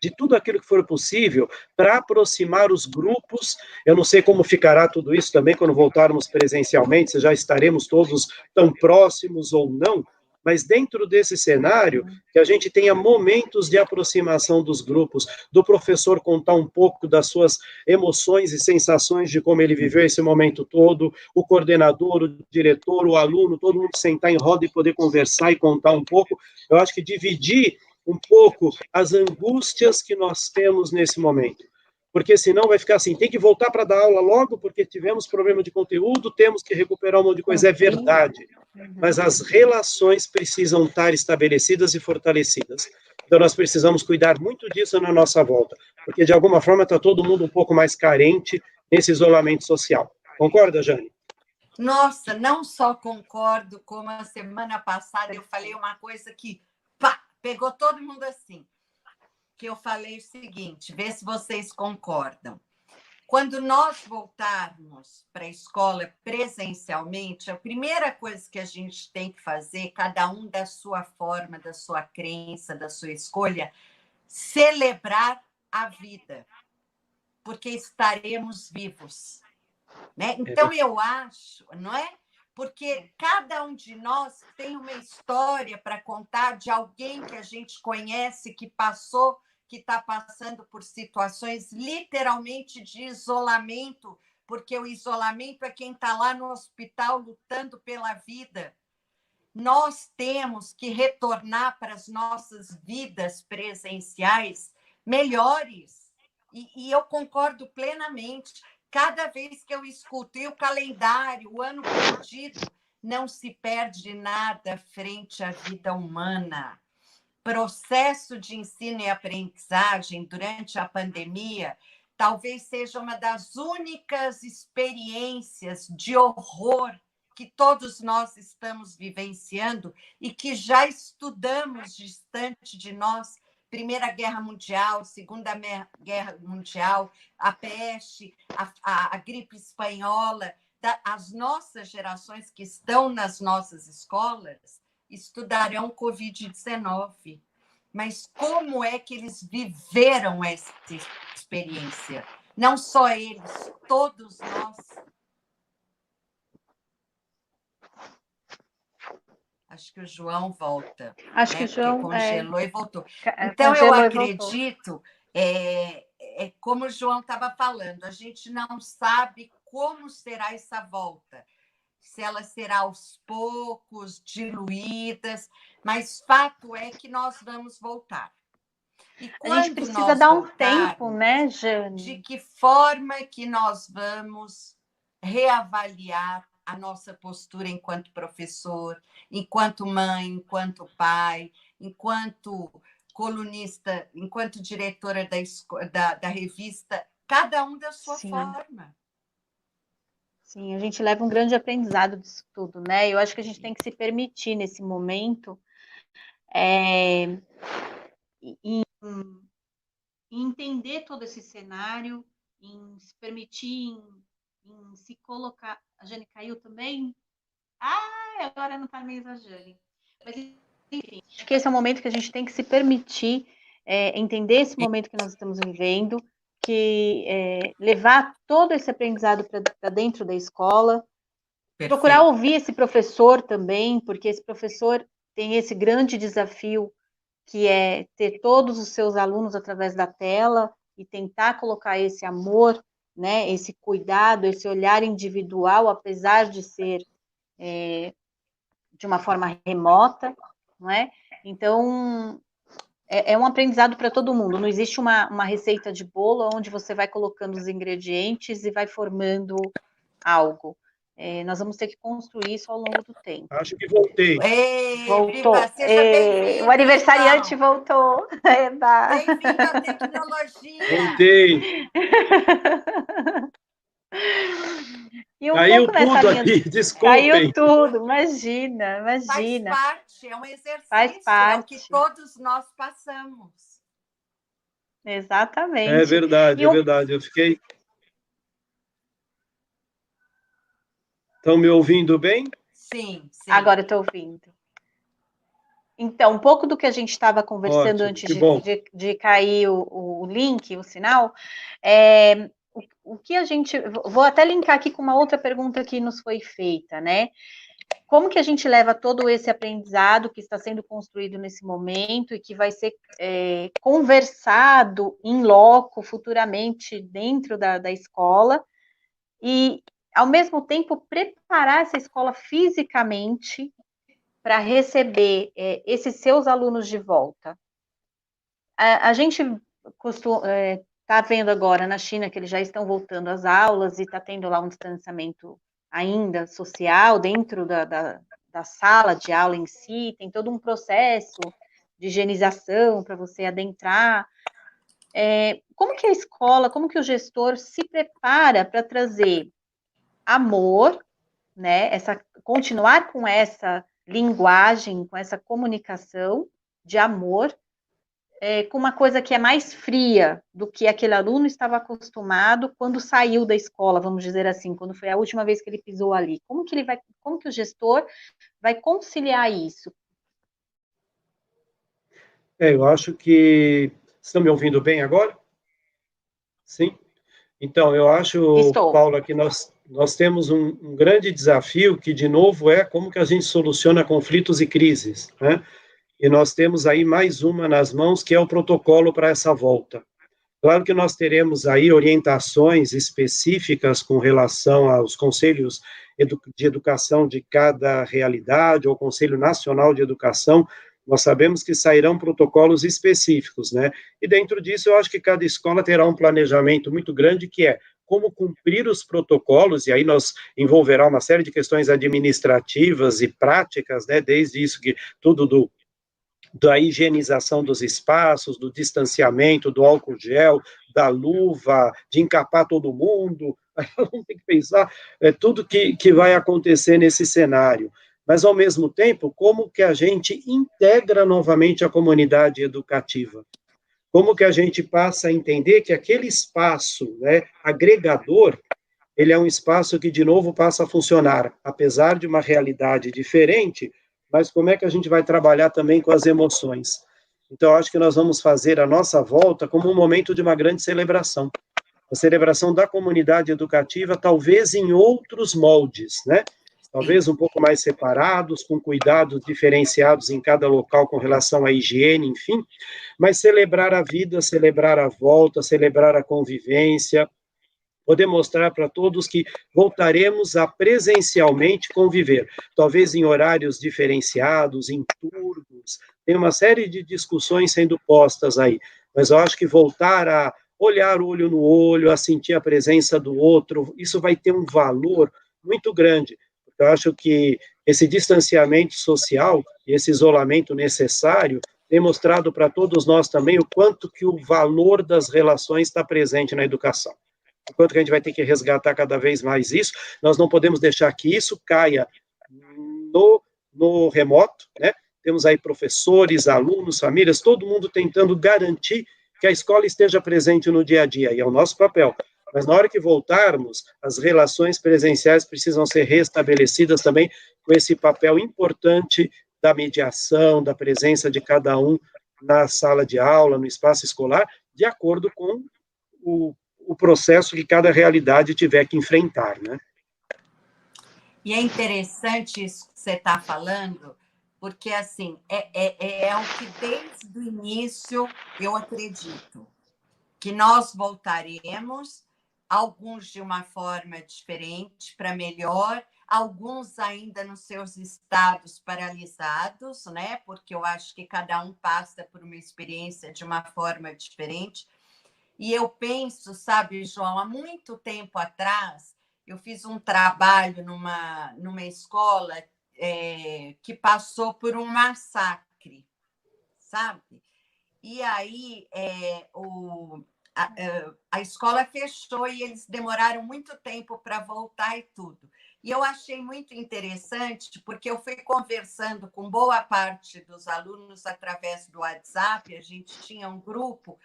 Speaker 4: de tudo aquilo que for possível para aproximar os grupos. Eu não sei como ficará tudo isso também quando voltarmos presencialmente, se já estaremos todos tão próximos ou não, mas dentro desse cenário, que a gente tenha momentos de aproximação dos grupos, do professor contar um pouco das suas emoções e sensações de como ele viveu esse momento todo, o coordenador, o diretor, o aluno, todo mundo sentar em roda e poder conversar e contar um pouco. Eu acho que dividir um pouco as angústias que nós temos nesse momento. Porque senão vai ficar assim, tem que voltar para dar aula logo, porque tivemos problema de conteúdo, temos que recuperar um monte de coisa. É verdade, mas as relações precisam estar estabelecidas e fortalecidas. Então nós precisamos cuidar muito disso na nossa volta, porque de alguma forma está todo mundo um pouco mais carente nesse isolamento social. Concorda, Jane?
Speaker 2: Nossa, não só concordo, como a semana passada eu falei uma coisa que pegou todo mundo assim, que eu falei o seguinte, vê se vocês concordam. Quando nós voltarmos para a escola presencialmente, a primeira coisa que a gente tem que fazer, cada um da sua forma, da sua crença, da sua escolha, celebrar a vida, porque estaremos vivos, né? Então, eu acho, não é? Porque cada um de nós tem uma história para contar de alguém que a gente conhece, que passou, que está passando por situações literalmente de isolamento, porque o isolamento é quem está lá no hospital lutando pela vida. Nós temos que retornar para as nossas vidas presenciais melhores. E eu concordo plenamente. Cada vez que eu escuto o calendário, o ano perdido, não se perde nada frente à vida humana. Processo de ensino e aprendizagem durante a pandemia talvez seja uma das únicas experiências de horror que todos nós estamos vivenciando e que já estudamos distante de nós Primeira Guerra Mundial, Segunda Guerra Mundial, a peste, a gripe espanhola, as nossas gerações que estão nas nossas escolas estudarão Covid-19. Mas como é que eles viveram essa experiência? Não só eles, todos nós. Acho que o João volta.
Speaker 3: Acho que o João
Speaker 2: congelou e voltou. Então, eu acredito, como o João estava falando, a gente não sabe como será essa volta. Se ela será aos poucos, diluídas, mas fato é que nós vamos voltar. E quando
Speaker 3: a gente precisa dar um tempo, né, Jane?
Speaker 2: De que forma que nós vamos reavaliar a nossa postura enquanto professor, enquanto mãe, enquanto pai, enquanto colunista, enquanto diretora da revista, cada um da sua forma.
Speaker 3: Sim, a gente leva um grande aprendizado disso tudo, né? Eu acho que a gente tem que se permitir nesse momento entender todo esse cenário, em se permitir, em se colocar. A Jane caiu também? Agora não está mesmo a Jane. Mas, enfim, acho que esse é o momento que a gente tem que se permitir entender esse momento que nós estamos vivendo, que levar todo esse aprendizado para dentro da escola, Perfeito. Procurar ouvir esse professor também, porque esse professor tem esse grande desafio, que é ter todos os seus alunos através da tela e tentar colocar esse amor, né, esse cuidado, esse olhar individual, apesar de ser de uma forma remota, não é? Então, é um aprendizado para todo mundo, não existe uma receita de bolo onde você vai colocando os ingredientes e vai formando algo. Nós vamos ter que construir isso ao longo do tempo.
Speaker 4: Acho que voltei.
Speaker 3: Voltou. O aniversariante então. Voltou.
Speaker 2: Bem-vindo à tecnologia.
Speaker 4: Voltei.
Speaker 3: E
Speaker 4: caiu tudo aqui, desculpem.
Speaker 3: Caiu tudo, imagina.
Speaker 2: Faz parte, é um exercício,
Speaker 3: Faz parte.
Speaker 2: É o que todos nós passamos.
Speaker 3: Exatamente.
Speaker 4: É verdade, verdade. Eu fiquei... Estão me ouvindo bem?
Speaker 2: Sim.
Speaker 3: Agora estou ouvindo. Então, um pouco do que a gente estava conversando antes de cair o link, o sinal, o que a gente... Vou até linkar aqui com uma outra pergunta que nos foi feita, né? Como que a gente leva todo esse aprendizado que está sendo construído nesse momento e que vai ser conversado em loco futuramente dentro da escola e, ao mesmo tempo, preparar essa escola fisicamente para receber esses seus alunos de volta? A gente está vendo agora na China que eles já estão voltando às aulas e está tendo lá um distanciamento ainda social dentro da sala de aula em si, tem todo um processo de higienização para você adentrar. Como que a escola, como que o gestor se prepara para trazer amor, né, continuar com essa linguagem, com essa comunicação de amor, com uma coisa que é mais fria do que aquele aluno estava acostumado quando saiu da escola, vamos dizer assim, quando foi a última vez que ele pisou ali. Como que o gestor vai conciliar isso?
Speaker 4: Eu acho que... Estão me ouvindo bem agora? Sim? Então, eu acho, Paula, que nós temos um grande desafio, que, de novo, é como que a gente soluciona conflitos e crises, né? E nós temos aí mais uma nas mãos, que é o protocolo para essa volta. Claro que nós teremos aí orientações específicas com relação aos conselhos de educação de cada realidade, ou Conselho Nacional de Educação. Nós sabemos que sairão protocolos específicos, né? E dentro disso, eu acho que cada escola terá um planejamento muito grande, que é como cumprir os protocolos, e aí nós envolverá uma série de questões administrativas e práticas, né? Desde isso, que tudo da higienização dos espaços, do distanciamento, do álcool gel, da luva, de encapar todo mundo. Vamos ter que pensar tudo que vai acontecer nesse cenário. Mas, ao mesmo tempo, como que a gente integra novamente a comunidade educativa? Como que a gente passa a entender que aquele espaço, né, agregador, ele é um espaço que, de novo, passa a funcionar, apesar de uma realidade diferente, mas como é que a gente vai trabalhar também com as emoções? Então, acho que nós vamos fazer a nossa volta como um momento de uma grande celebração. A celebração da comunidade educativa, talvez em outros moldes, né? Talvez um pouco mais separados, com cuidados diferenciados em cada local com relação à higiene, enfim, mas celebrar a vida, celebrar a volta, celebrar a convivência, poder mostrar para todos que voltaremos a presencialmente conviver, talvez em horários diferenciados, em turnos, tem uma série de discussões sendo postas aí, mas eu acho que voltar a olhar olho no olho, a sentir a presença do outro, isso vai ter um valor muito grande. Eu acho que esse distanciamento social e esse isolamento necessário tem mostrado para todos nós também o quanto que o valor das relações está presente na educação. O quanto que a gente vai ter que resgatar cada vez mais isso, nós não podemos deixar que isso caia no remoto, né? Temos aí professores, alunos, famílias, todo mundo tentando garantir que a escola esteja presente no dia a dia, e é o nosso papel. Mas na hora que voltarmos, as relações presenciais precisam ser restabelecidas também com esse papel importante da mediação, da presença de cada um na sala de aula, no espaço escolar, de acordo com o processo que cada realidade tiver que enfrentar, né?
Speaker 2: E é interessante isso que você está falando, porque, assim, é o que desde o início eu acredito, que nós voltaremos, alguns de uma forma diferente, para melhor, alguns ainda nos seus estados paralisados, né? Porque eu acho que cada um passa por uma experiência de uma forma diferente. E eu penso, sabe, João, há muito tempo atrás, eu fiz um trabalho numa escola que passou por um massacre, sabe? E aí a escola fechou e eles demoraram muito tempo para voltar e tudo. E eu achei muito interessante, porque eu fui conversando com boa parte dos alunos através do WhatsApp, a gente tinha um grupo,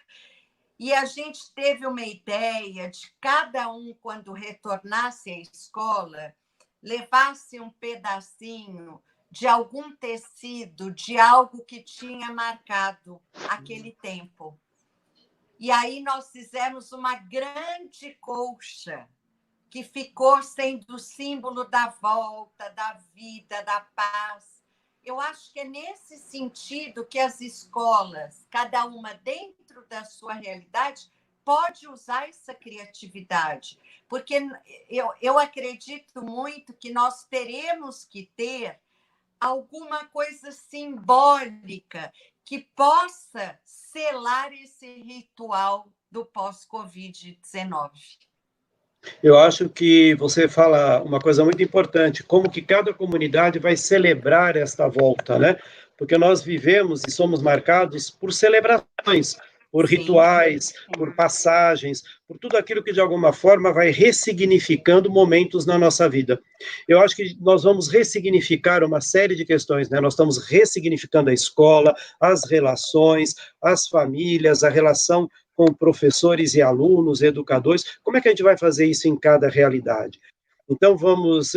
Speaker 2: e a gente teve uma ideia de cada um, quando retornasse à escola, levasse um pedacinho de algum tecido, de algo que tinha marcado aquele tempo. E aí nós fizemos uma grande colcha, que ficou sendo o símbolo da volta, da vida, da paz. Eu acho que é nesse sentido que as escolas, cada uma dentro da sua realidade, pode usar essa criatividade. Porque eu acredito muito que nós teremos que ter alguma coisa simbólica que possa selar esse ritual do pós-Covid-19.
Speaker 4: Eu acho que você fala uma coisa muito importante, como que cada comunidade vai celebrar esta volta, né? Porque nós vivemos e somos marcados por celebrações, por rituais, por passagens, por tudo aquilo que de alguma forma vai ressignificando momentos na nossa vida. Eu acho que nós vamos ressignificar uma série de questões, né? Nós estamos ressignificando a escola, as relações, as famílias, a relação com professores e alunos, educadores. Como é que a gente vai fazer isso em cada realidade? Então, vamos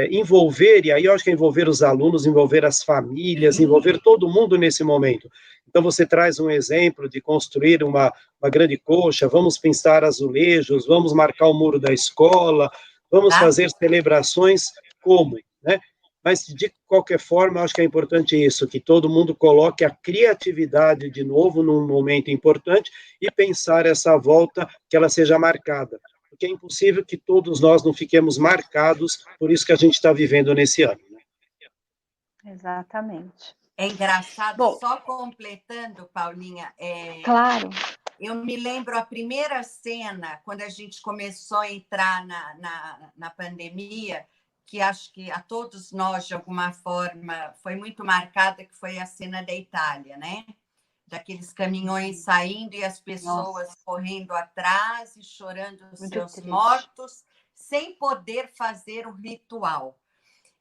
Speaker 4: envolver, e aí eu acho que é envolver os alunos, envolver as famílias, envolver todo mundo nesse momento. Então, você traz um exemplo de construir uma grande coxa, vamos pintar azulejos, vamos marcar o muro da escola, vamos fazer celebrações como, né? Mas, de qualquer forma, acho que é importante isso, que todo mundo coloque a criatividade de novo num momento importante e pensar essa volta, que ela seja marcada. Porque é impossível que todos nós não fiquemos marcados por isso que a gente está vivendo nesse ano. Né?
Speaker 3: Exatamente.
Speaker 2: É engraçado, só completando, Paulinha,
Speaker 3: claro.
Speaker 2: Eu me lembro a primeira cena, quando a gente começou a entrar na pandemia, que acho que a todos nós, de alguma forma, foi muito marcada, que foi a cena da Itália, né? Daqueles caminhões saindo e as pessoas correndo atrás e chorando os seus mortos, sem poder fazer o ritual.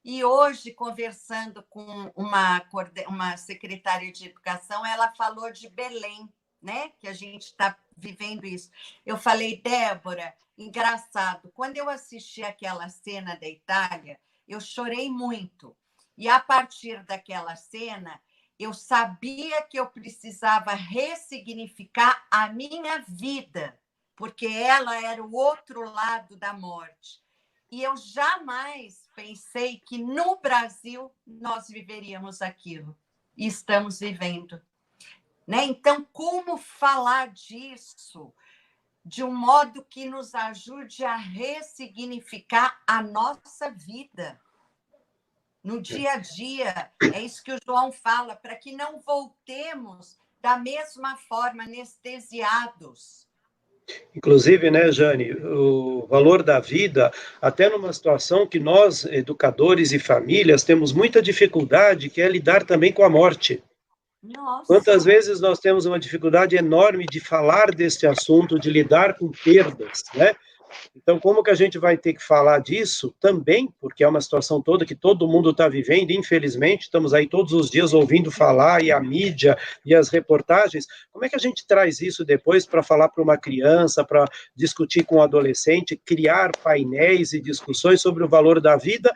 Speaker 2: E hoje, conversando com uma secretária de educação, ela falou de Belém, né, que a gente está vivendo isso. Eu falei, Débora, engraçado, quando eu assisti aquela cena da Itália, eu chorei muito. E a partir daquela cena, eu sabia que eu precisava ressignificar a minha vida, porque ela era o outro lado da morte. E eu jamais pensei que no Brasil nós viveríamos aquilo. E estamos vivendo. Né? Então, como falar disso de um modo que nos ajude a ressignificar a nossa vida no dia a dia? É isso que o João fala, para que não voltemos da mesma forma anestesiados.
Speaker 4: Inclusive, né, Jane, o valor da vida, até numa situação que nós, educadores e famílias, temos muita dificuldade, que é lidar também com a morte.
Speaker 2: Nossa.
Speaker 4: Quantas vezes nós temos uma dificuldade enorme de falar deste assunto, de lidar com perdas, né? Então, como que a gente vai ter que falar disso também, porque é uma situação toda que todo mundo está vivendo, infelizmente, estamos aí todos os dias ouvindo falar, e a mídia, e as reportagens, como é que a gente traz isso depois para falar para uma criança, para discutir com um adolescente, criar painéis e discussões sobre o valor da vida,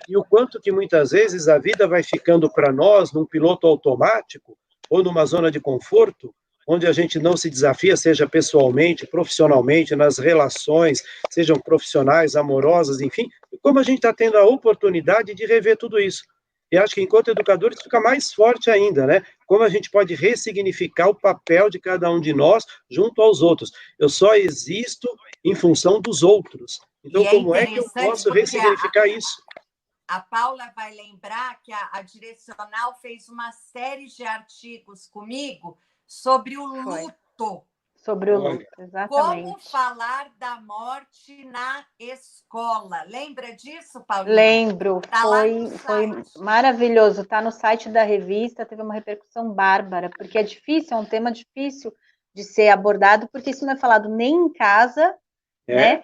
Speaker 4: e o quanto que muitas vezes a vida vai ficando para nós num piloto automático, ou numa zona de conforto, onde a gente não se desafia, seja pessoalmente, profissionalmente, nas relações, sejam profissionais, amorosas, enfim, e como a gente está tendo a oportunidade de rever tudo isso. E acho que, enquanto educadores, fica mais forte ainda, né? Como a gente pode ressignificar o papel de cada um de nós junto aos outros. Eu só existo em função dos outros. Então, como é que eu posso ressignificar isso?
Speaker 2: A Paula vai lembrar que a Direcional fez uma série de artigos comigo sobre o luto.
Speaker 3: Sobre o luto, exatamente.
Speaker 2: Como falar da morte na escola. Lembra disso, Paulinha?
Speaker 3: Lembro, tá foi maravilhoso. Está no site da revista, teve uma repercussão bárbara, porque é difícil, é um tema difícil de ser abordado, porque isso não é falado nem em casa, né?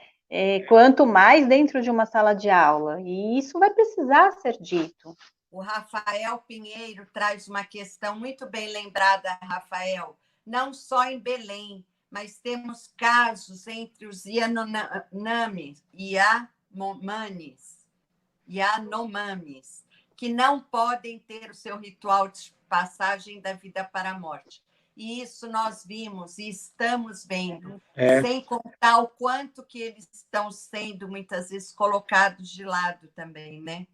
Speaker 3: Quanto mais dentro de uma sala de aula. E isso vai precisar ser dito.
Speaker 2: O Rafael Pinheiro traz uma questão muito bem lembrada, Rafael. Não só em Belém, mas temos casos entre os Yanomamis que não podem ter o seu ritual de passagem da vida para a morte. E isso nós vimos e estamos vendo, sem contar o quanto que eles estão sendo, muitas vezes, colocados de lado também, né?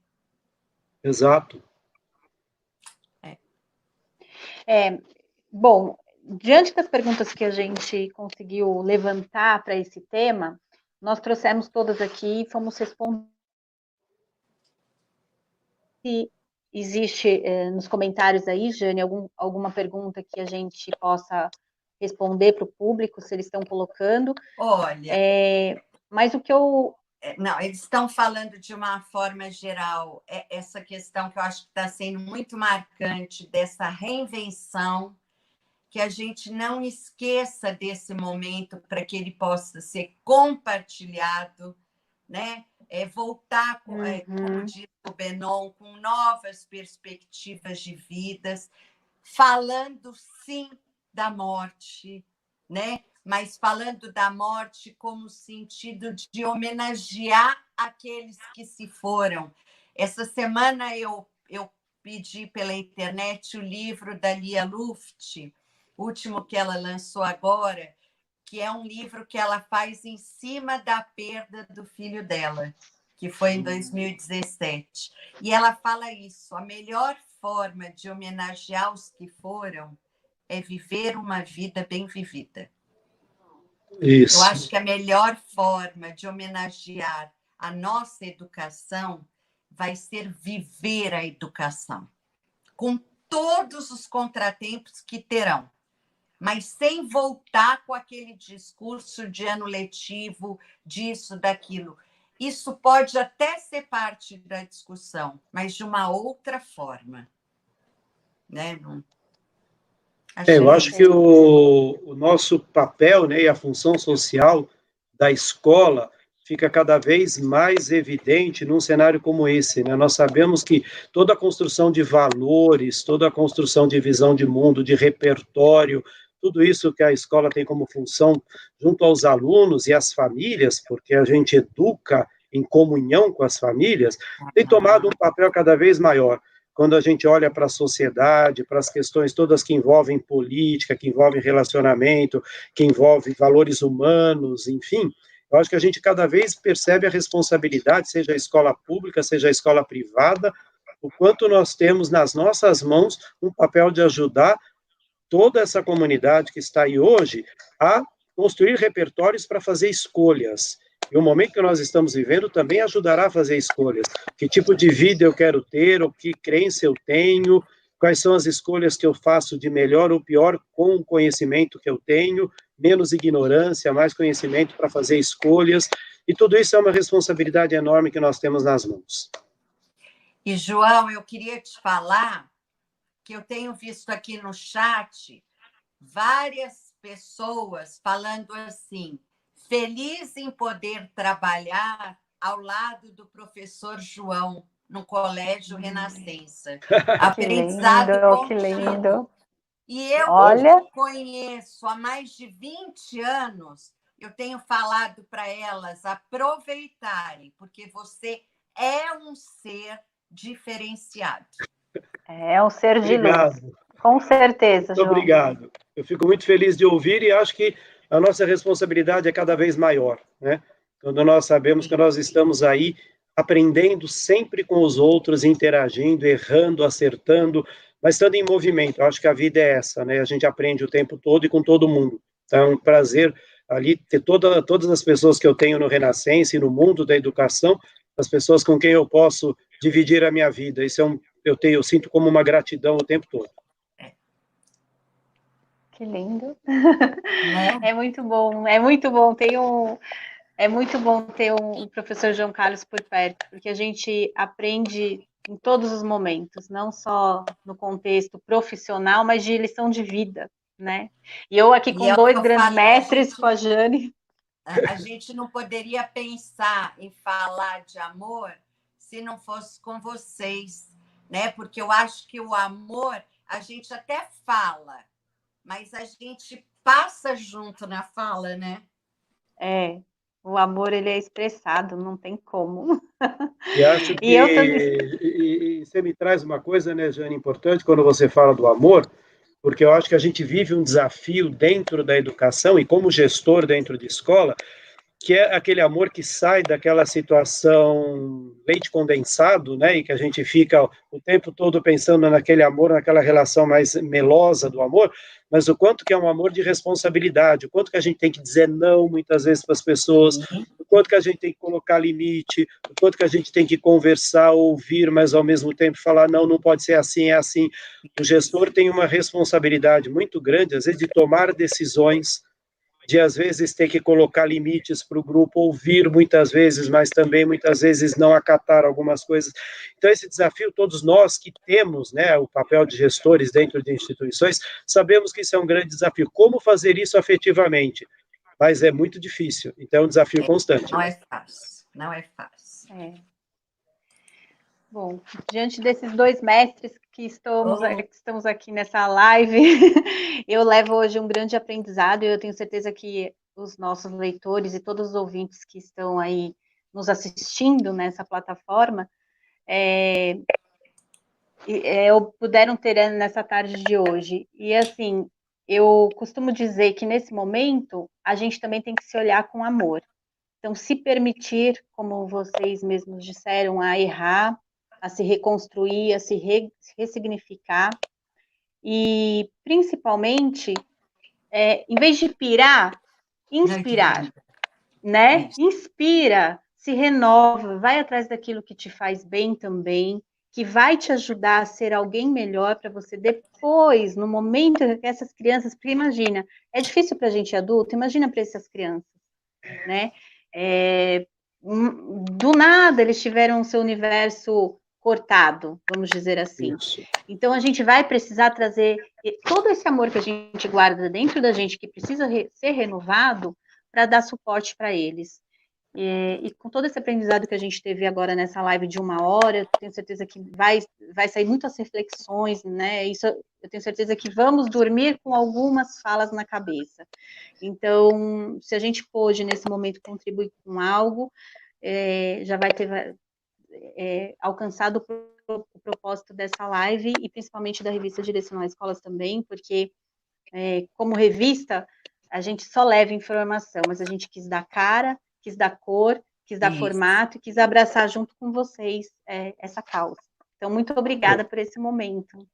Speaker 4: Exato.
Speaker 3: Bom, diante das perguntas que a gente conseguiu levantar para esse tema, nós trouxemos todas aqui e fomos responder. Se existe nos comentários aí, Jane, alguma pergunta que a gente possa responder para o público, se eles estão colocando.
Speaker 2: Olha...
Speaker 3: Mas o que eu...
Speaker 2: Não, eles estão falando de uma forma geral, essa questão que eu acho que está sendo muito marcante, dessa reinvenção, que a gente não esqueça desse momento para que ele possa ser compartilhado, né? Voltar, como diz o Benon, com novas perspectivas de vidas, falando sim da morte, né? Mas falando da morte como sentido de homenagear aqueles que se foram. Essa semana eu pedi pela internet o livro da Lia Luft, o último que ela lançou agora, que é um livro que ela faz em cima da perda do filho dela, que foi em 2017. E ela fala isso, a melhor forma de homenagear os que foram é viver uma vida bem vivida.
Speaker 4: Isso.
Speaker 2: Eu acho que a melhor forma de homenagear a nossa educação vai ser viver a educação, com todos os contratempos que terão, mas sem voltar com aquele discurso de ano letivo, disso, daquilo. Isso pode até ser parte da discussão, mas de uma outra forma. Né?
Speaker 4: Eu acho que o nosso papel, né, e a função social da escola fica cada vez mais evidente num cenário como esse, né? Nós sabemos que toda a construção de valores, toda a construção de visão de mundo, de repertório, tudo isso que a escola tem como função junto aos alunos e às famílias, porque a gente educa em comunhão com as famílias, tem tomado um papel cada vez maior. Quando a gente olha para a sociedade, para as questões todas que envolvem política, que envolvem relacionamento, que envolvem valores humanos, enfim, eu acho que a gente cada vez percebe a responsabilidade, seja a escola pública, seja a escola privada, o quanto nós temos nas nossas mãos um papel de ajudar toda essa comunidade que está aí hoje a construir repertórios para fazer escolhas. E o momento que nós estamos vivendo também ajudará a fazer escolhas. Que tipo de vida eu quero ter, ou que crença eu tenho, quais são as escolhas que eu faço de melhor ou pior com o conhecimento que eu tenho, menos ignorância, mais conhecimento para fazer escolhas. E tudo isso é uma responsabilidade enorme que nós temos nas mãos.
Speaker 2: E, João, eu queria te falar que eu tenho visto aqui no chat várias pessoas falando assim, feliz em poder trabalhar ao lado do professor João, no Colégio Renascença. Aprendizado contínuo.
Speaker 3: Que lindo.
Speaker 2: E eu
Speaker 3: Olha,
Speaker 2: te conheço há mais de 20 anos, eu tenho falado para elas aproveitarem, porque você é um ser diferenciado.
Speaker 3: É um ser de
Speaker 4: Obrigado.
Speaker 3: luz. Com certeza,
Speaker 4: Muito
Speaker 3: João.
Speaker 4: obrigado. Eu fico muito feliz de ouvir e acho que a nossa responsabilidade é cada vez maior, né? Quando nós sabemos que nós estamos aí aprendendo sempre com os outros, interagindo, errando, acertando, mas estando em movimento. Eu acho que a vida é essa, né? A gente aprende o tempo todo e com todo mundo. Então, é um prazer ali ter todas as pessoas que eu tenho no Renascença e no mundo da educação, as pessoas com quem eu posso dividir a minha vida. Isso eu sinto como uma gratidão o tempo todo.
Speaker 3: Que lindo.
Speaker 2: Né?
Speaker 3: É muito bom, é muito bom. É muito bom ter o professor João Carlos por perto, porque a gente aprende em todos os momentos, não só no contexto profissional, mas de lição de vida, né? E eu aqui com dois grandes mestres, com a Jane.
Speaker 2: A gente não poderia pensar em falar de amor se não fosse com vocês, né? Porque eu acho que o amor, a gente até fala, mas a gente passa junto na fala, né?
Speaker 3: É, o amor, ele é expressado, não tem como.
Speaker 4: E acho que e você me traz uma coisa, né, Jane, importante quando você fala do amor, porque eu acho que a gente vive um desafio dentro da educação e como gestor dentro de escola, que é aquele amor que sai daquela situação leite condensado, né, e que a gente fica o tempo todo pensando naquele amor, naquela relação mais melosa do amor, mas o quanto que é um amor de responsabilidade, o quanto que a gente tem que dizer não muitas vezes para as pessoas, o quanto que a gente tem que colocar limite, o quanto que a gente tem que conversar, ouvir, mas ao mesmo tempo falar, não, não pode ser assim, é assim. O gestor tem uma responsabilidade muito grande, às vezes, de tomar decisões, de às vezes ter que colocar limites para o grupo, ouvir muitas vezes, mas também muitas vezes não acatar algumas coisas. Então esse desafio, todos nós que temos, né, o papel de gestores dentro de instituições, sabemos que isso é um grande desafio. Como fazer isso afetivamente? Mas é muito difícil, então é um desafio constante.
Speaker 2: Não é fácil, não é fácil.
Speaker 3: Bom, diante desses dois mestres que estamos aqui nessa live, eu levo hoje um grande aprendizado e eu tenho certeza que os nossos leitores e todos os ouvintes que estão aí nos assistindo nessa plataforma puderam ter nessa tarde de hoje. E assim, eu costumo dizer que nesse momento a gente também tem que se olhar com amor. Então, se permitir, como vocês mesmos disseram, a errar, a se reconstruir, a se ressignificar, e principalmente, em vez de pirar, inspirar, né? Inspira, se renova, vai atrás daquilo que te faz bem também, que vai te ajudar a ser alguém melhor para você depois, no momento que essas crianças, porque imagina, é difícil para a gente adulto, imagina para essas crianças, né? Do nada eles tiveram o seu universo cortado, vamos dizer assim. Isso. Então a gente vai precisar trazer todo esse amor que a gente guarda dentro da gente, que precisa ser renovado, para dar suporte para eles. E com todo esse aprendizado que a gente teve agora nessa live de 1 hora, eu tenho certeza que vai sair muitas reflexões, né? Isso, eu tenho certeza que vamos dormir com algumas falas na cabeça. Então, se a gente pôde, nesse momento, contribuir com algo, já vai ter alcançado o propósito dessa live, e principalmente da revista Direcional Escolas também, porque, como revista, a gente só leva informação, mas a gente quis dar cara, quis dar cor, quis dar formato, e quis abraçar junto com vocês essa causa. Então, muito obrigada por esse momento.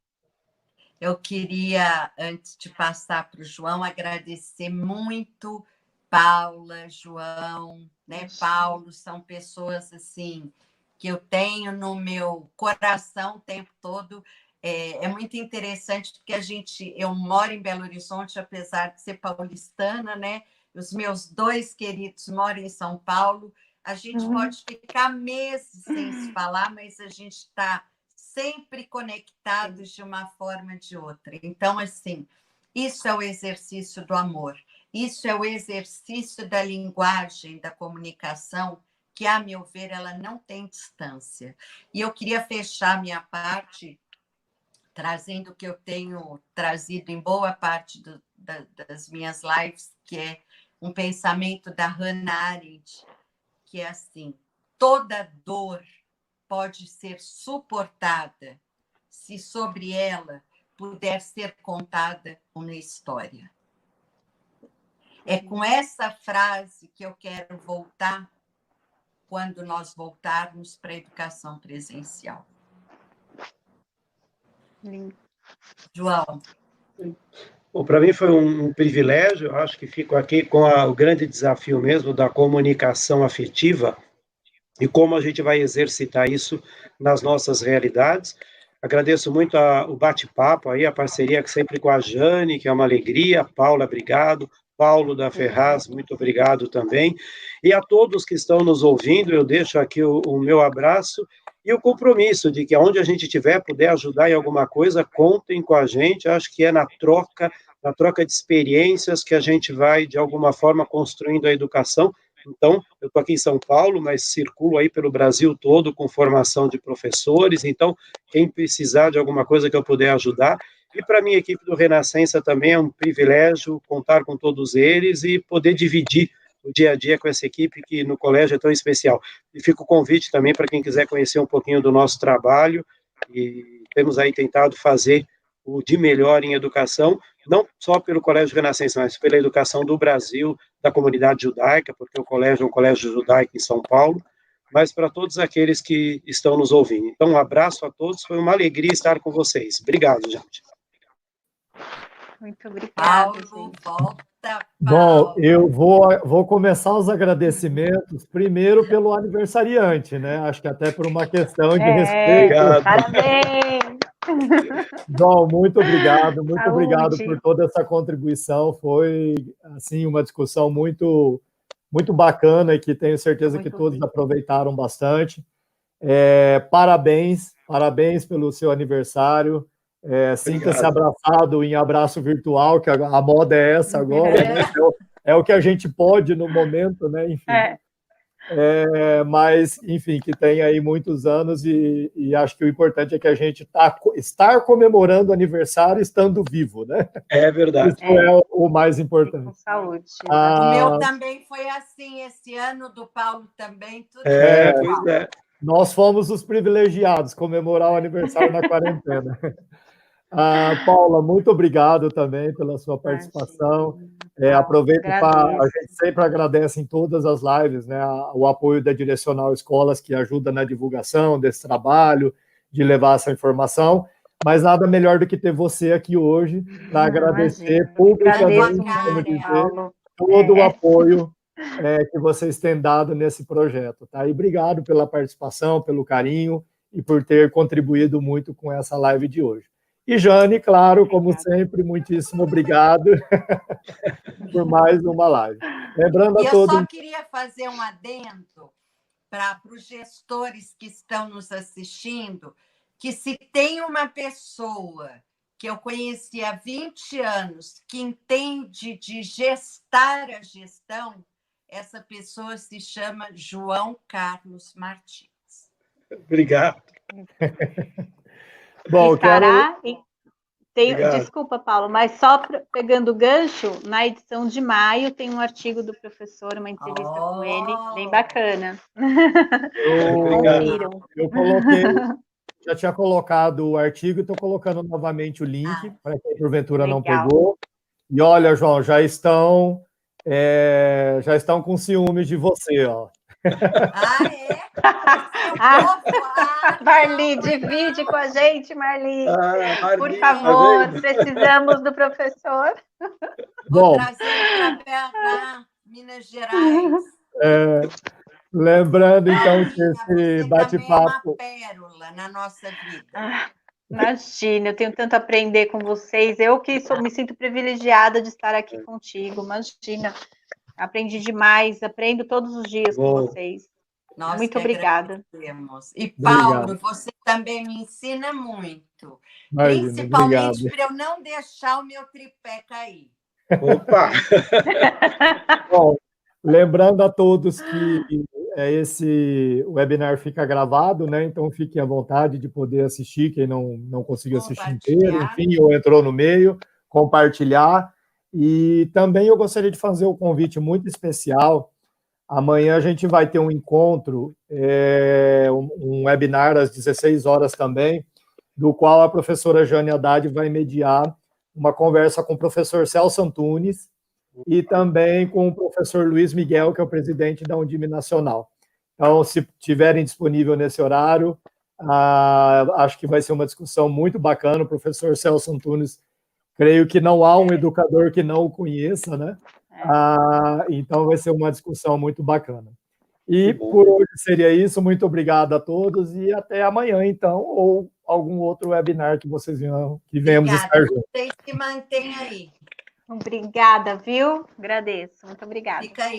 Speaker 2: Eu queria, antes de passar para o João, agradecer muito Paula, João, né? Paulo, são pessoas assim que eu tenho no meu coração o tempo todo. É muito interessante porque eu moro em Belo Horizonte, apesar de ser paulistana, né? Os meus 2 queridos moram em São Paulo. A gente pode ficar meses sem se falar, mas a gente está sempre conectados de uma forma ou de outra. Então, assim, isso é o exercício do amor, isso é o exercício da linguagem, da comunicação, que, a meu ver, ela não tem distância. E eu queria fechar minha parte trazendo o que eu tenho trazido em boa parte das minhas lives, que é um pensamento da Hannah Arendt, que é assim: toda dor pode ser suportada se sobre ela puder ser contada uma história. É com essa frase que eu quero voltar quando nós voltarmos para a educação presencial. João.
Speaker 4: Bom, para mim foi um privilégio, acho que fico aqui com o grande desafio mesmo da comunicação afetiva e como a gente vai exercitar isso nas nossas realidades. Agradeço muito o bate-papo, aí, a parceria sempre com a Jane, que é uma alegria. Paula, obrigado. Paulo da Ferraz, muito obrigado também. E a todos que estão nos ouvindo, eu deixo aqui o meu abraço e o compromisso de que onde a gente estiver, puder ajudar em alguma coisa, contem com a gente. Acho que é na troca de experiências que a gente vai, de alguma forma, construindo a educação. Então, eu estou aqui em São Paulo, mas circulo aí pelo Brasil todo com formação de professores. Então, quem precisar de alguma coisa que eu puder ajudar. E para a minha equipe do Renascença também é um privilégio contar com todos eles e poder dividir o dia a dia com essa equipe que no colégio é tão especial. E fica o convite também para quem quiser conhecer um pouquinho do nosso trabalho, e temos aí tentado fazer o de melhor em educação, não só pelo Colégio Renascença, mas pela educação do Brasil, da comunidade judaica, porque o colégio é um colégio judaico em São Paulo, mas para todos aqueles que estão nos ouvindo. Então, um abraço a todos, foi uma alegria estar com vocês. Obrigado, gente.
Speaker 3: Muito obrigada,
Speaker 2: Paulo,
Speaker 3: gente.
Speaker 2: volta, Paulo.
Speaker 1: Bom, eu vou começar os agradecimentos primeiro pelo aniversariante, né? Acho que até por uma questão de respeito.
Speaker 4: Obrigado.
Speaker 3: Parabéns!
Speaker 1: João, muito obrigado
Speaker 3: Saúde.
Speaker 1: por toda essa contribuição. Foi assim uma discussão muito bacana e que tenho certeza que todos aproveitaram bastante. Parabéns pelo seu aniversário. Sinta-se abraçado em abraço virtual, que a moda é essa agora, né? É o que a gente pode no momento, né? Enfim. Mas, enfim, que tenha aí muitos anos e acho que o importante é que a gente estar comemorando o aniversário estando vivo, né?
Speaker 4: É verdade.
Speaker 1: Isso é o mais importante.
Speaker 3: Com saúde.
Speaker 2: O meu também foi assim, esse ano do Paulo também, tudo
Speaker 4: pois é.
Speaker 1: Nós fomos os privilegiados, comemorar o aniversário na quarentena. Paula, muito obrigado também pela sua participação. Aproveito para... A gente sempre agradece em todas as lives, né, o apoio da Direcional Escolas, que ajuda na divulgação desse trabalho, de levar essa informação, mas nada melhor do que ter você aqui hoje para agradecer publicamente, como dizer, todo o apoio que vocês têm dado nesse projeto. Tá? E obrigado pela participação, pelo carinho e por ter contribuído muito com essa live de hoje. E Jane, claro, como sempre, muitíssimo obrigado por mais uma live. Lembrando a todos...
Speaker 2: Eu só queria fazer um adendo para os gestores que estão nos assistindo, que se tem uma pessoa que eu conheci há 20 anos que entende de gestar a gestão, Essa pessoa se chama João Carlos Martins.
Speaker 4: Obrigado.
Speaker 1: Bom,
Speaker 3: Estará...
Speaker 4: Obrigado.
Speaker 3: Desculpa, Paulo, mas só pegando o gancho, na edição de maio tem um artigo do professor, uma entrevista com ele, bem bacana.
Speaker 4: Obrigado.
Speaker 1: Eu coloquei, já tinha colocado o artigo e estou colocando novamente o link, para quem porventura não pegou. E olha, João, já estão com ciúmes de você, ó.
Speaker 3: Marli, divide com a gente, Marli. Por
Speaker 4: tá
Speaker 3: favor, precisamos do professor.
Speaker 2: Vou trazer para BH, Minas Gerais.
Speaker 1: Lembrando, então, que esse bate-papo...
Speaker 2: é uma pérola na nossa vida.
Speaker 3: Imagina, eu tenho tanto a aprender com vocês. Eu que me sinto privilegiada de estar aqui contigo. Imagina, aprendi demais, aprendo todos os dias com vocês.
Speaker 2: Nós
Speaker 3: muito obrigada.
Speaker 2: E, Paulo, você também me ensina muito.
Speaker 1: Imagina,
Speaker 2: principalmente para eu não deixar o meu tripé cair.
Speaker 4: Opa!
Speaker 1: Bom, lembrando a todos que esse webinar fica gravado, né? Então fiquem à vontade de poder assistir, quem não conseguiu assistir inteiro, enfim, ou entrou no meio, compartilhar. E também eu gostaria de fazer um convite muito especial. Amanhã a gente vai ter um encontro, um webinar às 16 horas também, do qual a professora Jane Haddad vai mediar uma conversa com o professor Celso Antunes e também com o professor Luiz Miguel, que é o presidente da Undime Nacional. Então, se tiverem disponível nesse horário, acho que vai ser uma discussão muito bacana. O professor Celso Antunes, creio que não há um educador que não o conheça, né? Então, vai ser uma discussão muito bacana. E por hoje seria isso. Muito obrigado a todos e até amanhã, então, ou algum outro webinar que vocês venhamos estar juntos.
Speaker 2: Vocês se mantêm aí.
Speaker 3: Obrigada, viu? Agradeço. Muito obrigada.
Speaker 2: Fica aí.